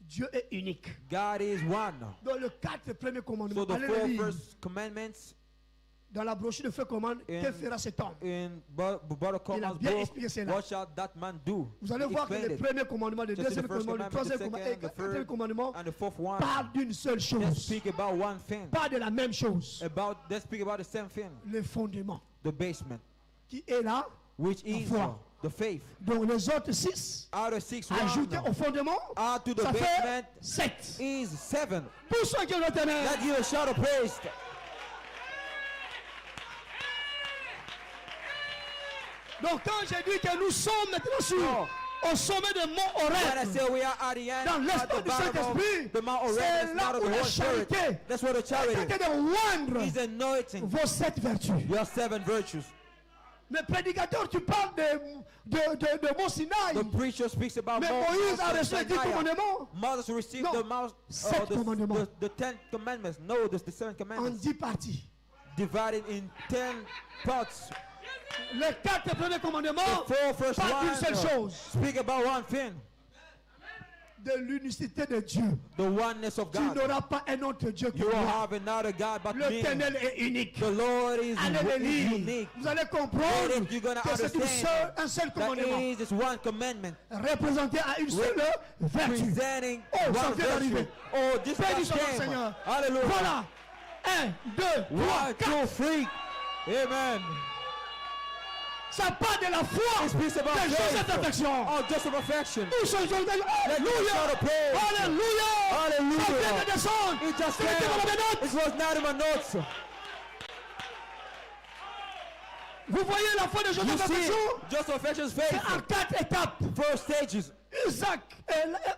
Dieu est unique. God is one. Dans les 4 premiers commandements, So the allez 4 le lire. first commandments Dans la brochure de Frère Coleman, In- que fera cet homme? in Brother Coleman's bien book, expliqué cela. what shall that man do? Vous allez He voir que explained le it. premier commandement, le Just in deuxième the first commandement, le commandment, the troisième commandement et second, le the quatrième third, commandement and the fourth one. parlent d'une seule They chose, speak about one thing. pas de la même chose. They speak about the same thing. Le fondement The basement, qui est là. which is foi. the faith. Donc les autres 6 Out of 6, ajoutés au fondement, add to the ça basement fait 7. is 7. Pour ceux qui ont l'éternel. That you a shout of praise. Donc quand j'ai dit que nous sommes maintenant sur au sommet de Mont When I Horeb, say we are at the end, dans at l'espace the du bottom Saint-Esprit, of the Mount Horeb, c'est it's là not of où the la Holy Spirit. charité That's what the est charity de oindre is anointing. vos 7 vertus. You have 7 virtues. Mais prédicateur, tu parles de Mont Sinaï. The preacher speaks about Mais Moïse a reçu les 10 Sinai. commandements Moses received Non, the Mount, 7 commandements. the 10 commandments. No, there's the 7 en commandments 10 parties. divided in 10 parts. Les 4 premiers commandements The 4 first parlent d'une seule ones chose, speak about one thing, de l'unicité de Dieu. the oneness of Tu God. n'auras pas un autre Dieu que You will moi. have another God but me. L'éternel est unique. The Lord is Allez le lire. unique. Vous allez comprendre Read it, you're gonna que c'est understand un seul That commandement is just one commandment représenté à une seule vertu. presenting Oh, ça one vient virtue. d'arriver. Oh, this Bénis just son nom, came. Seigneur. Hallelujah. Voilà. 1, 2, 3, 1, 4. 2, 3. Amen. Ça part de la foi. It speaks about Des choses de faith. perfection. Oh, just of affection. Nous sommes Let me Alléluia. shout of praise. Alléluia. Ça vient de Hallelujah. descendre. It just Ça n'était pas dans mes came. notes. It was not in my notes. Vous voyez la foi des choses de You see, perfection? just of affection's faith. C'est en 4 étapes. First stages. Isaac,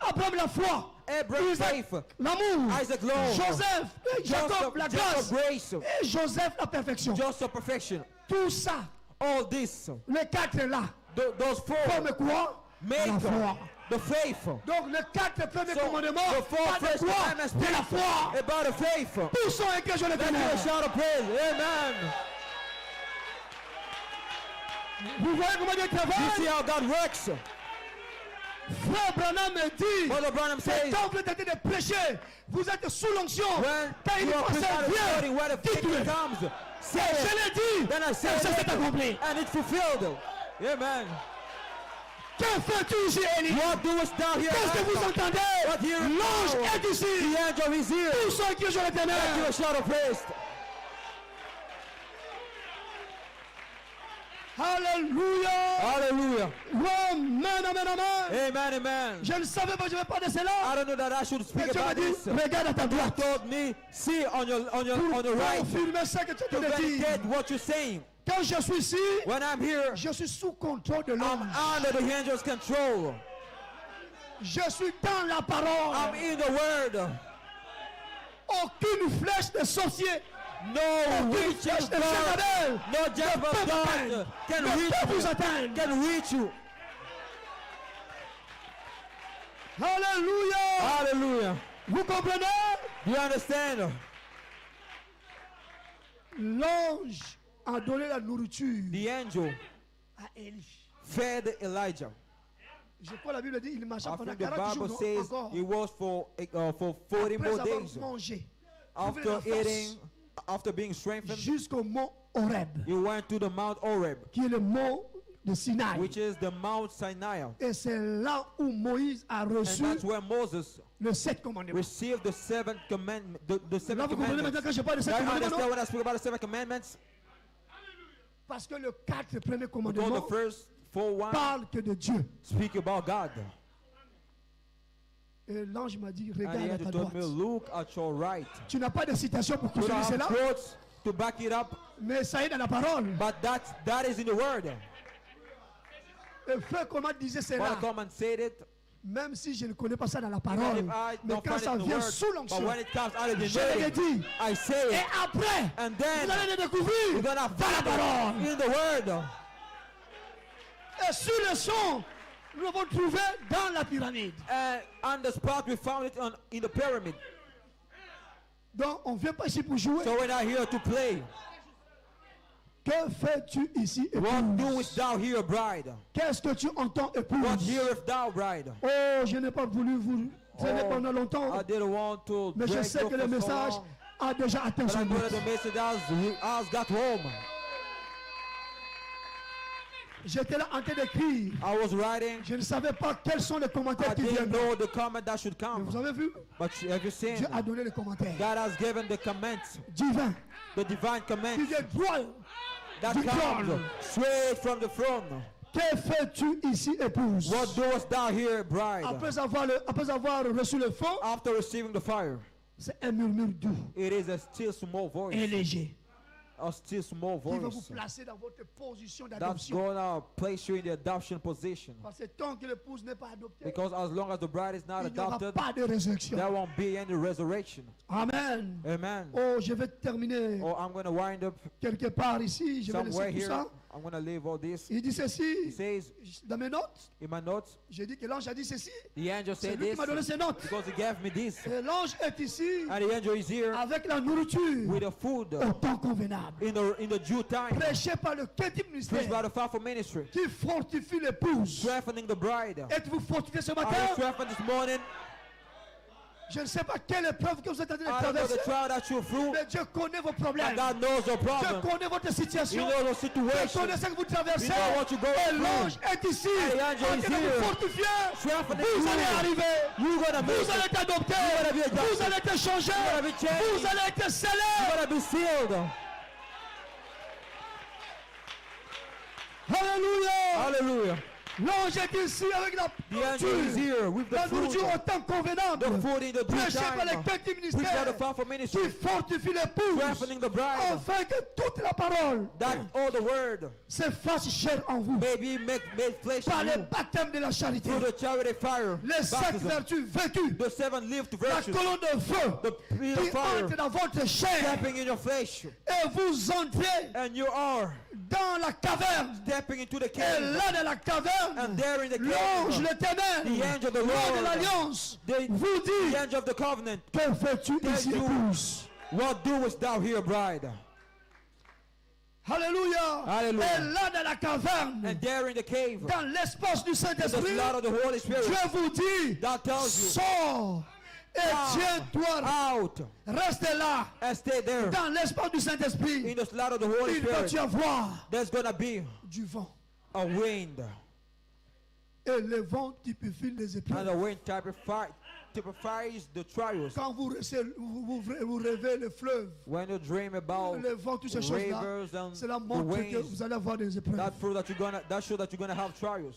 Abraham la foi. Abraham Isaac, faith, l'amour, Isaac love, Joseph, Jacob, la grâce, grace, et Joseph, la perfection. Joseph perfection. Tout ça, All this, les quatre là, those four comme quoi? make La foi. the faith. Donc les quatre premiers So, commandements, the four pas de first quoi? commandments De la foi. about the faith. Poussons et que je le Let's do a connais. shout of praise. Amen. Vous voyez comment Dieu You see travaille? how God works? Frère Branham me dit, Brother Branham says, quand vous êtes en train de prêcher, vous êtes sous l'onction. when Quand il you are passe preaching out of vient, authority, when the faith dites-le. comes, say Je it. l'ai dit, Then I say et ça it, s'est accompli. and it's fulfilled. Amen. Que fais-tu ici, Élie? What doest thou here? Qu'est-ce que vous Master? entendez? What hear L'ange thou? est ici. The angel is here. Poussons et que je Let's do a l'éternel. shout of praise. Alléluia. Hallelujah. Amen, amen, amen. Amen, amen. Je ne savais pas, je ne vais pas de I cela. don't know that I should Mais speak Dieu m'a about dit, this. regarde à ta God droite. told me, see on your Pour right confirmer ce que tu to te dis. validate what you're saying. Quand je suis ici, When I'm here, je suis sous contrôle de I'm l'ange. under the angel's control. Je suis dans la parole. I'm in the word. Aucune flèche de sorcier, No aucune witch flèche of de God, Jézabel no ne Jezebel peut God m'atteindre. can Ne reach peut vous you. atteindre. Can reach you. Alléluia. Hallelujah. Vous comprenez? Do you understand? L'ange a donné la nourriture The angel à Élie. fed Elijah. Je crois la Bible dit il marcha I pendant think the 40 Bible jours says encore. it was for 40 Après more avoir days. mangé, trouvé After la force, eating, after being strengthened, jusqu'au mont Horeb, he went to the Mount Horeb, qui est le mont de Sinaï. which is the Mount Sinai. Et c'est là où Moïse a And reçu that's where Moses le 7 commandements. received the seventh commandment. The Là, seventh vous comprenez maintenant commandment. quand je parle de 7 Now you commandements, understand non? when I speak about the seven commandments? Parce que le 4 premiers Because commandements the first four one parlent que de Dieu. speak about God. Et l'ange m'a dit, And the regarde à angel ta told droite. me, look at your right. Tu n'as pas de citation pour You don't confirmer have cela, quotes to back it up, mais ça est dans la parole. but that is in the word. Et frère, comment disait But I cela? come and said it, Même si je ne connais pas ça dans la even parole. if I Mais don't quand find it ça in the vient word, sous but l'onction, when it comes out of the je l'ai anointing, dit. I say Et it. après, And vous then allez le you're découvrir gonna dans la find parole. it in the word. Et sur le son, nous l'avons trouvé dans la pyramide. And on the spot we found it in the pyramid. Donc, on ne vient pas ici pour jouer. So we're not here to play. Que fais-tu ici, What épouse? doest thou here, bride? Qu'est-ce que tu entends, What épouse? hearest thou, bride? Oh, je n'ai pas voulu vous traîner pendant longtemps, I didn't want to mais je drag sais you que le for so message long, a déjà atteint but I son know but. that the message has got home. J'étais là en train d'écrire. I was writing. Je ne savais pas quels sont les I commentaires qui didn't viennent. know the comment that should Mais come. vous avez vu? But have you seen? Dieu a donné les commentaires God has given the comments, divins the divine qui comments viennent droit. that du comes trône. straight from the throne. Que fais-tu ici, épouse? What doest thou here, bride? Après avoir reçu le feu, After receiving the fire, c'est un murmure doux it is a still small voice. et léger A still small qui va vous voice. placer dans votre position That's d'adoption. gonna place you in the adoption position. Parce que tant que l'épouse n'est pas adoptée, Because as long as the bride is not il n'y aura adopted, pas de résurrection. there won't be any resurrection. Amen. Amen. Oh, je vais terminer Oh, I'm gonna wind up quelque part ici. Je vais somewhere laisser tout here. ça. I'm gonna leave all this. Il dit He ceci. says Dans mes notes, in my notes, j'ai dit que l'ange a dit ceci. the angel C'est said lui qui this m'a donné ses notes. because he gave me this. Et l'ange est ici And the angel is here avec la nourriture with the food au temps convenable. in the due time. Prêché par le quatrième Preached ministère by the faithful ministry. qui fortifie l'épouse. Strengthening the bride. Êtes-vous fortifié ce Are you matin? strengthened this morning? Je ne sais pas quelle épreuve que vous êtes en train de I don't know traverser, the trial that you're through. mais Dieu connaît vos And problèmes. God knows your Dieu problem. connaît votre He situation. knows your Dieu situation. connaît ce que vous traversez. You know what you're going Et through. l'ange est ici. And the En angel train is de here. vous fortifier. Strengthening Vous you. allez arriver. You're gonna make Vous allez it. être adopté. You're gonna be adopted. Vous allez être changé. You're gonna be changed. Vous allez être scellé. You're gonna be sealed. Alléluia. Hallelujah. L'ange est ici avec la The angel is here with the la fruit. nourriture au temps convenable. The food in the due Prêché par les time. cœurs du Preach by the ministère powerful qui ministry. fortifie l'épouse Strengthening the bride. afin que toute la parole That all the word se fasse chair en vous may be made flesh par in le you. baptême de la charité. Through the charity fire. Les 7 Baptism. vertus vécues, The 7 lived la virtues. colonne de feu The pillar qui of fire. entre dans votre chair Stepping in your flesh. et vous entrez And you are dans la caverne. stepping into the Et cave. là dans la caverne, And there in the l'ange cave. l'Éternel, The angel of the l'ange de Lord. l'alliance, The vous dit, angel of the covenant. que fais-tu Tell ici, you, épouse? what doest thou here, bride? Alléluia. Alléluia. Et là dans la caverne, And there in the cave. dans l'espace du In the Saint-Esprit, slaughter of the Holy Spirit. Dieu vous dit, That tells you. sors et tiens-toi, Out. reste là, And stay there. dans l'espace du In Saint-Esprit. the slaughter of the Holy Il va y Spirit. avoir There's gonna be du vent. a wind. Et le vent typifie les And the épreuves. wind typifies the trials. Quand vous rêvez le fleuve, When you dream about le vent, toutes ces choses-là, rivers and cela the montre que winds, vous allez avoir des épreuves. that shows that you're gonna have trials.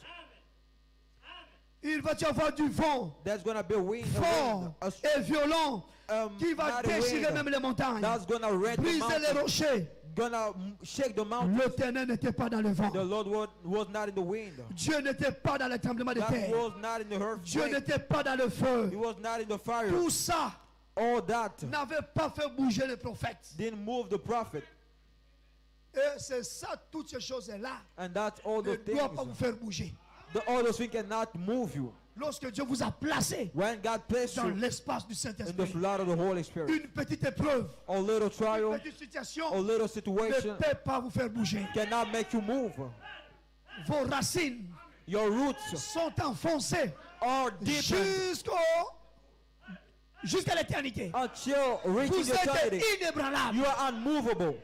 Il va y avoir du vent There's gonna be a wind, fort et violent qui va not a déchirer wind même les montagnes, that's gonna rend the briser les mountain, rochers. gonna shake the mountain. L'Éternel n'était pas dans le vent. The Lord was not in the wind. Dieu n'était pas dans le tremblement de That terre. was not in the Dieu earthquake. n'était pas dans le feu. He was not in the fire. Tout ça All that n'avait pas fait bouger les prophètes. didn't move the prophet. Et c'est ça, toutes ces choses-là And that's all ne the things. doivent pas vous faire bouger. All those things cannot move you. Lorsque Dieu vous a placé When God placed dans you l'espace du in the Saint-Esprit, flood of the Holy Spirit, une petite épreuve, a little une trial, petite situation a little ne situation peut pas vous faire bouger. cannot make you move. Vos racines Your roots sont enfoncées are deepened jusqu'à l'éternité. until reaching Vous êtes eternity. inébranlable. You are unmovable.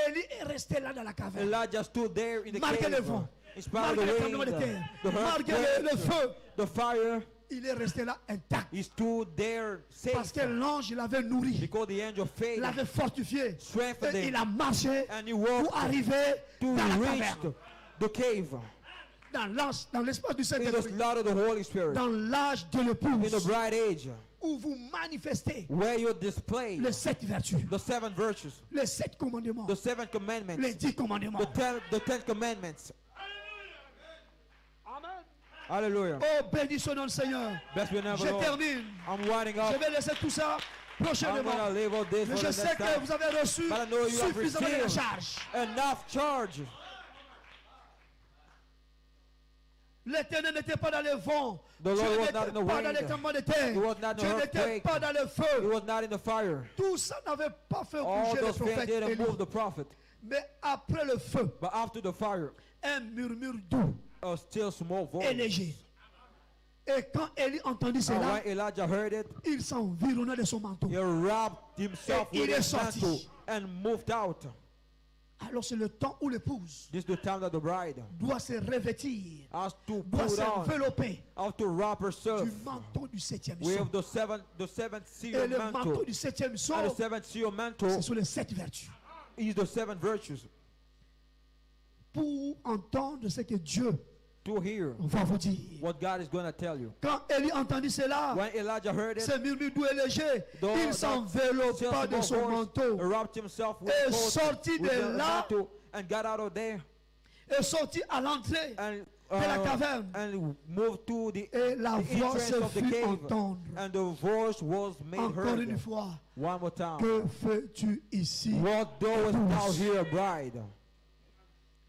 Élie est resté là dans la caverne. Elijah stood there in the Malgré le cave. vent, In spite of malgré le the tremblement de wind, terre, the malgré le earthquake, feu, the fire, il est resté là intact. he stood there Parce safe que l'ange l'avait nourri, because the angel faith l'avait fortifié. strengthened Et il him a marché and he pour walked arriver to dans la reach caverne. the cave Dans l'espace du in the Saint-Esprit, slaughter of the Holy Spirit, dans l'âge de in the l'épouse, bright age, où vous manifestez where you display les 7 vertus, the 7 virtues, les 7 commandements, the 7 commandments, les 10 commandements. the 10 commandments. Amen. Hallelujah. Oh, bénissons notre Seigneur. Best we never Je know. termine. I'm winding Je up. vais laisser tout ça I'm prochainement. gonna leave all this Mais for je the sais next que time. vous avez reçu But I know you have suffisamment de la received charge. enough charge. L'Éternel n'était pas dans le vent. The Lord Dieu was n'était not in the pas dans wind. les tremblements de terre. He was not in the Dieu n'était earthquake. pas dans le He feu. was not in the fire. Tout ça n'avait pas fait All bouger le those things prophète didn't Élie. move the prophet. Mais après le feu, But after the fire, un murmure doux a still small et voice. léger. Et quand Élie entendit And cela, when Elijah heard it, il s'environna de son manteau. he wrapped himself Et il with est his sorti. mantle and moved out. Alors c'est le temps où l'épouse This is the time that the bride doit se revêtir, has to doit put on, s'envelopper has to wrap herself du manteau du 7e son. with the seventh seal Et le manteau mantle. du 7e son, And the seventh seal mantle ce sont les 7 vertus. is the 7 virtues. Pour entendre ce que Dieu To hear va vous dire. what God is going to tell you. Quand Élie entendit cela, When Elijah heard it, ce murmure doux et léger, though il that s'enveloppa de still son small voice manteau wrapped himself with et coat, sortit with de the là mantle and got out of there et sortit à l'entrée and, de la caverne. and moved to the Et la voix entrance se of the fit cave. entendre. And the voice was made Encore heard. une fois, One more time. que fais-tu ici? What doest thou here, bride?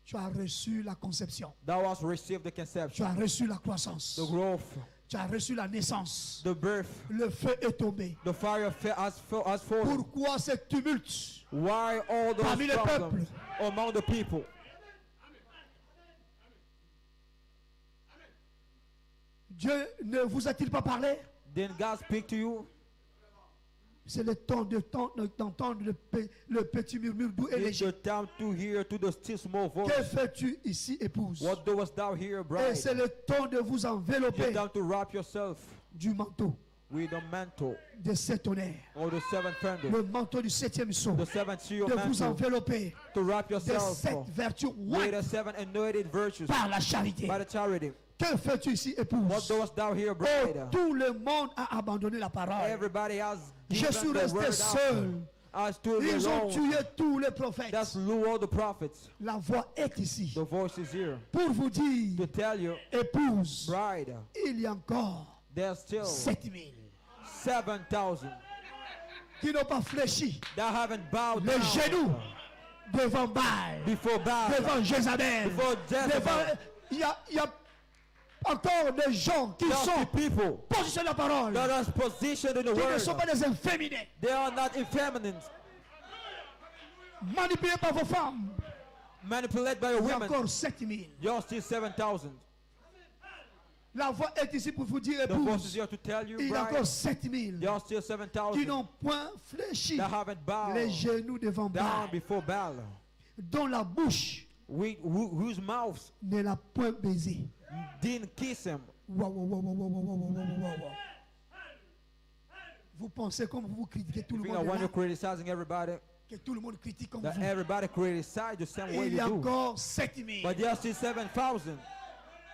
Tu as reçu la conception. Thou hast received the Tu conception, as reçu la croissance. the growth, Tu as reçu la naissance. the birth. Le feu est tombé. The fire has fallen. Pourquoi ce tumulte? Why all those Parmi les problems among the people? Dieu ne vous a-t-il pas parlé? Didn't God speak to you? C'est le temps d'entendre le petit murmure doux et It's léger. the time to hear to the still small voice. Que fais-tu ici, épouse? What doest thou here, Et bride? c'est le temps de vous It's envelopper time to wrap yourself du manteau. with the mantle de cet honneur, or the seventh thunder, le manteau du septième saut, the seventh seal de vous mantle, envelopper to wrap de yourself cette vertu with the ointe seven anointed virtues par la charité. by the charity. Que fais-tu ici, What épouse? doest thou here, Oh, bride? tout le monde a abandonné la parole. Everybody has Je given suis the resté word seul. out. I stood Ils ont alone. tué tous les prophètes. That slew all the prophets. La voix est ici The voice is here pour vous to dire, tell you, épouse, bride, il y a encore there's still 7000 7,000 qui n'ont pas fléchi that haven't bowed les down genoux devant Baal, before Baal, devant Jézabel. before Jezebel. Il y a encore des gens qui There's sont the people positionnés à la parole, that are positioned in the qui ne word. sont pas des inféminés, They are not effeminate, manipulés par vos femmes. manipulated by your Il y a women. encore 7000. You're still 7,000. La voix est ici pour vous dire, The voice is épouse, here to tell you, il y a bride, encore 7000 you're still qui 7,000 n'ont point fléchi that haven't les bowed genoux devant down Baal, before Baal, dont la bouche whose mouths ne l'a point baisé. didn't kiss him. Wow, wow, wow, wow, wow, wow, wow, wow, wow, wow. Vous pensez comme vous critiquez tout You le think that monde, when là, you're criticizing everybody, que tout le monde critique comme that vous. everybody criticize the same way Il y a you do. encore 7000 But there are still 7,000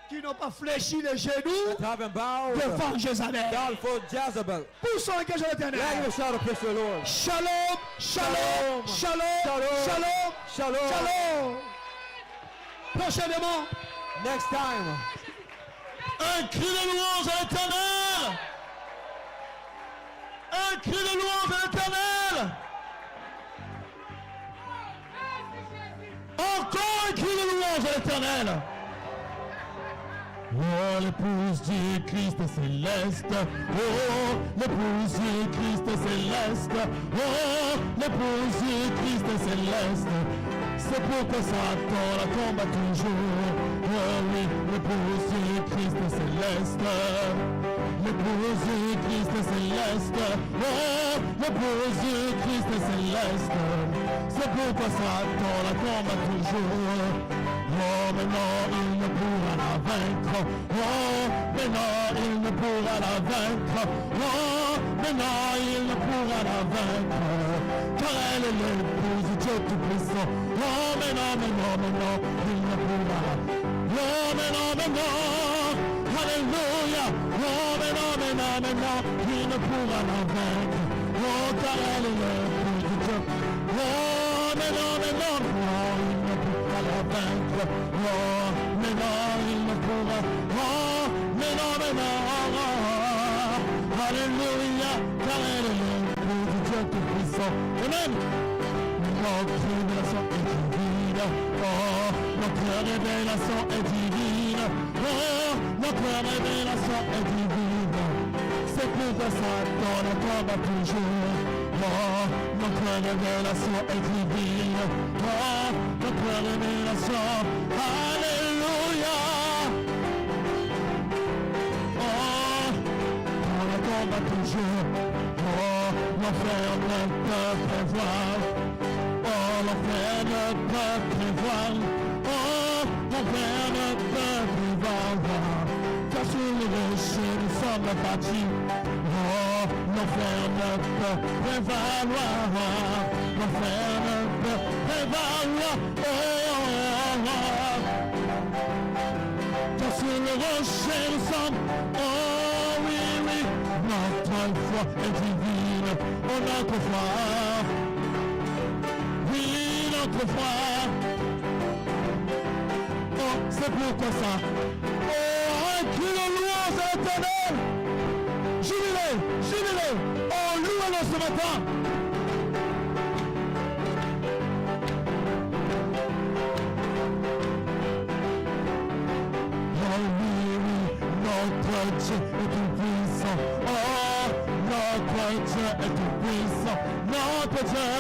qui n'ont pas fléchi les genoux that haven't bowed devant Jézabel. down for Jezebel. Poussons un cage à Let l'éternel. you shout a praise to the Lord. Shalom, shalom, shalom, shalom, Shalom. shalom. Prochainement, Next time, Un cri de louange à l'éternel. Un cri de louange à l'éternel. Encore un cri de louange à l'éternel. Oh, l'épouse du Christ céleste. Oh, l'épouse du Christ céleste. Oh, l'épouse du Christ céleste. C'est pourquoi Satan la combat toujours. Oh oui, l'épouse du Christ céleste. L'épouse du Christ céleste. Oh, l'épouse du Christ céleste. C'est pourquoi Satan la combat toujours. Oh, mais non, il ne pourra la vaincre. Oh, mais non, il ne pourra la vaincre. Oh, mais non, il ne pourra la vaincre. Car elle est l'épouse du Dieu Tout-Puissant. Oh, mais non, mais non, mais non, il ne pourra la vaincre. Oh, mais non, alléluia. Oh, mais non, il ne pourra la vaincre. Oh, car elle est l'épouse du Dieu. Oh, mais non, il ne pourra la vaincre. Oh, mais non, il ne pourra. Oh, mais non, alléluia, car elle est l'épouse du Dieu Tout-Puissant. Amen. Notre révélation est divine. Oh, notre révélation est divine. Oh, notre révélation est divine. C'est pourquoi Satan ne combat toujours. Oh, notre révélation est divine. Oh, notre révélation. Alléluia. Oh, on le combat toujours. Oh, l'enfer ne peut prévoir. Oh, l'enfer ne peut prévoir. Oh, l'enfer ne peut prévoir. Car sur le rocher nous sommes bâtis. Oh, l'enfer ne peut prévaloir. L'enfer ne peut prévaloir. Car sur le rocher nous sommes. Oh oui, oui, notre foi est divine. Oh, notre foi. Oui, notre foi. Oh, c'est pourquoi ça. Oh, un cri de louange à l'éternel. Jubilez, jubilez. Oh, louez-le ce matin. Oh oui, oui, notre Dieu est tout puissant. Oh, notre Dieu est tout puissant. Notre Dieu.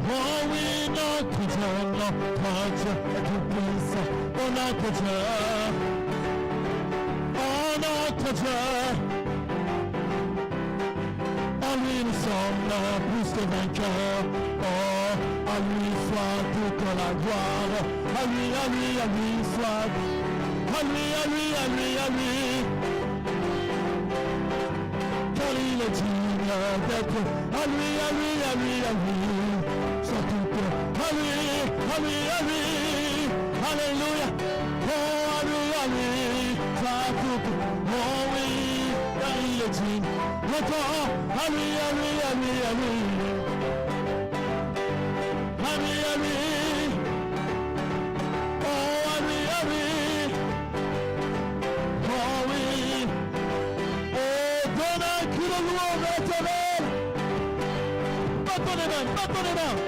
Oh oui, notre Dieu est tout puissant. Oh notre Dieu. Oh notre Dieu. En lui nous sommes plus que vainqueurs. Oh, à lui soit toute la gloire. À lui soit. à lui, à lui, à lui, à lui. Car il est digne d'être à lui, à lui, à lui, à lui. Sans doute à lui, à lui, à lui. Alléluia. Oh, à lui, à lui. Sans doute. Oh oui, car il est digne. Encore à lui, à lui, à lui, à lui. À lui, à lui. Oh, à lui, à lui. Oh oui. Oh, donne un cri de louange à l'Éternel. Battons les mains, battons les mains.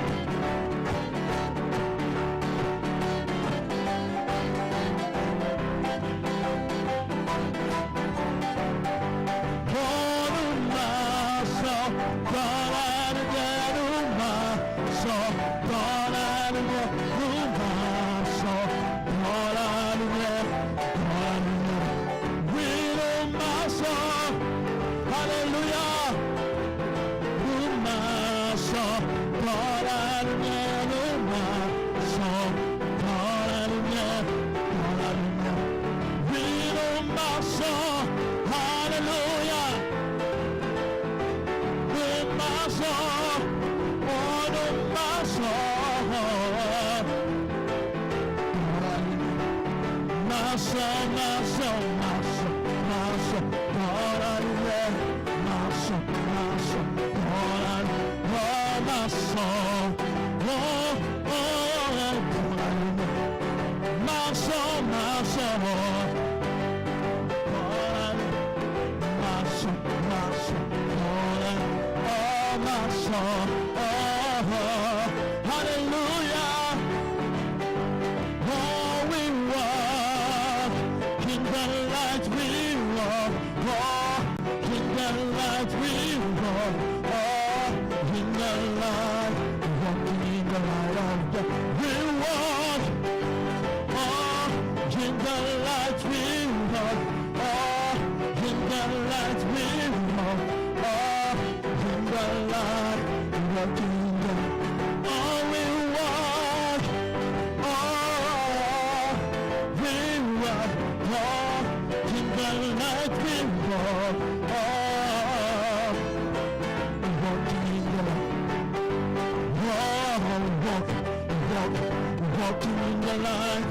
Walking in the light,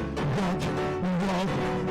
walk,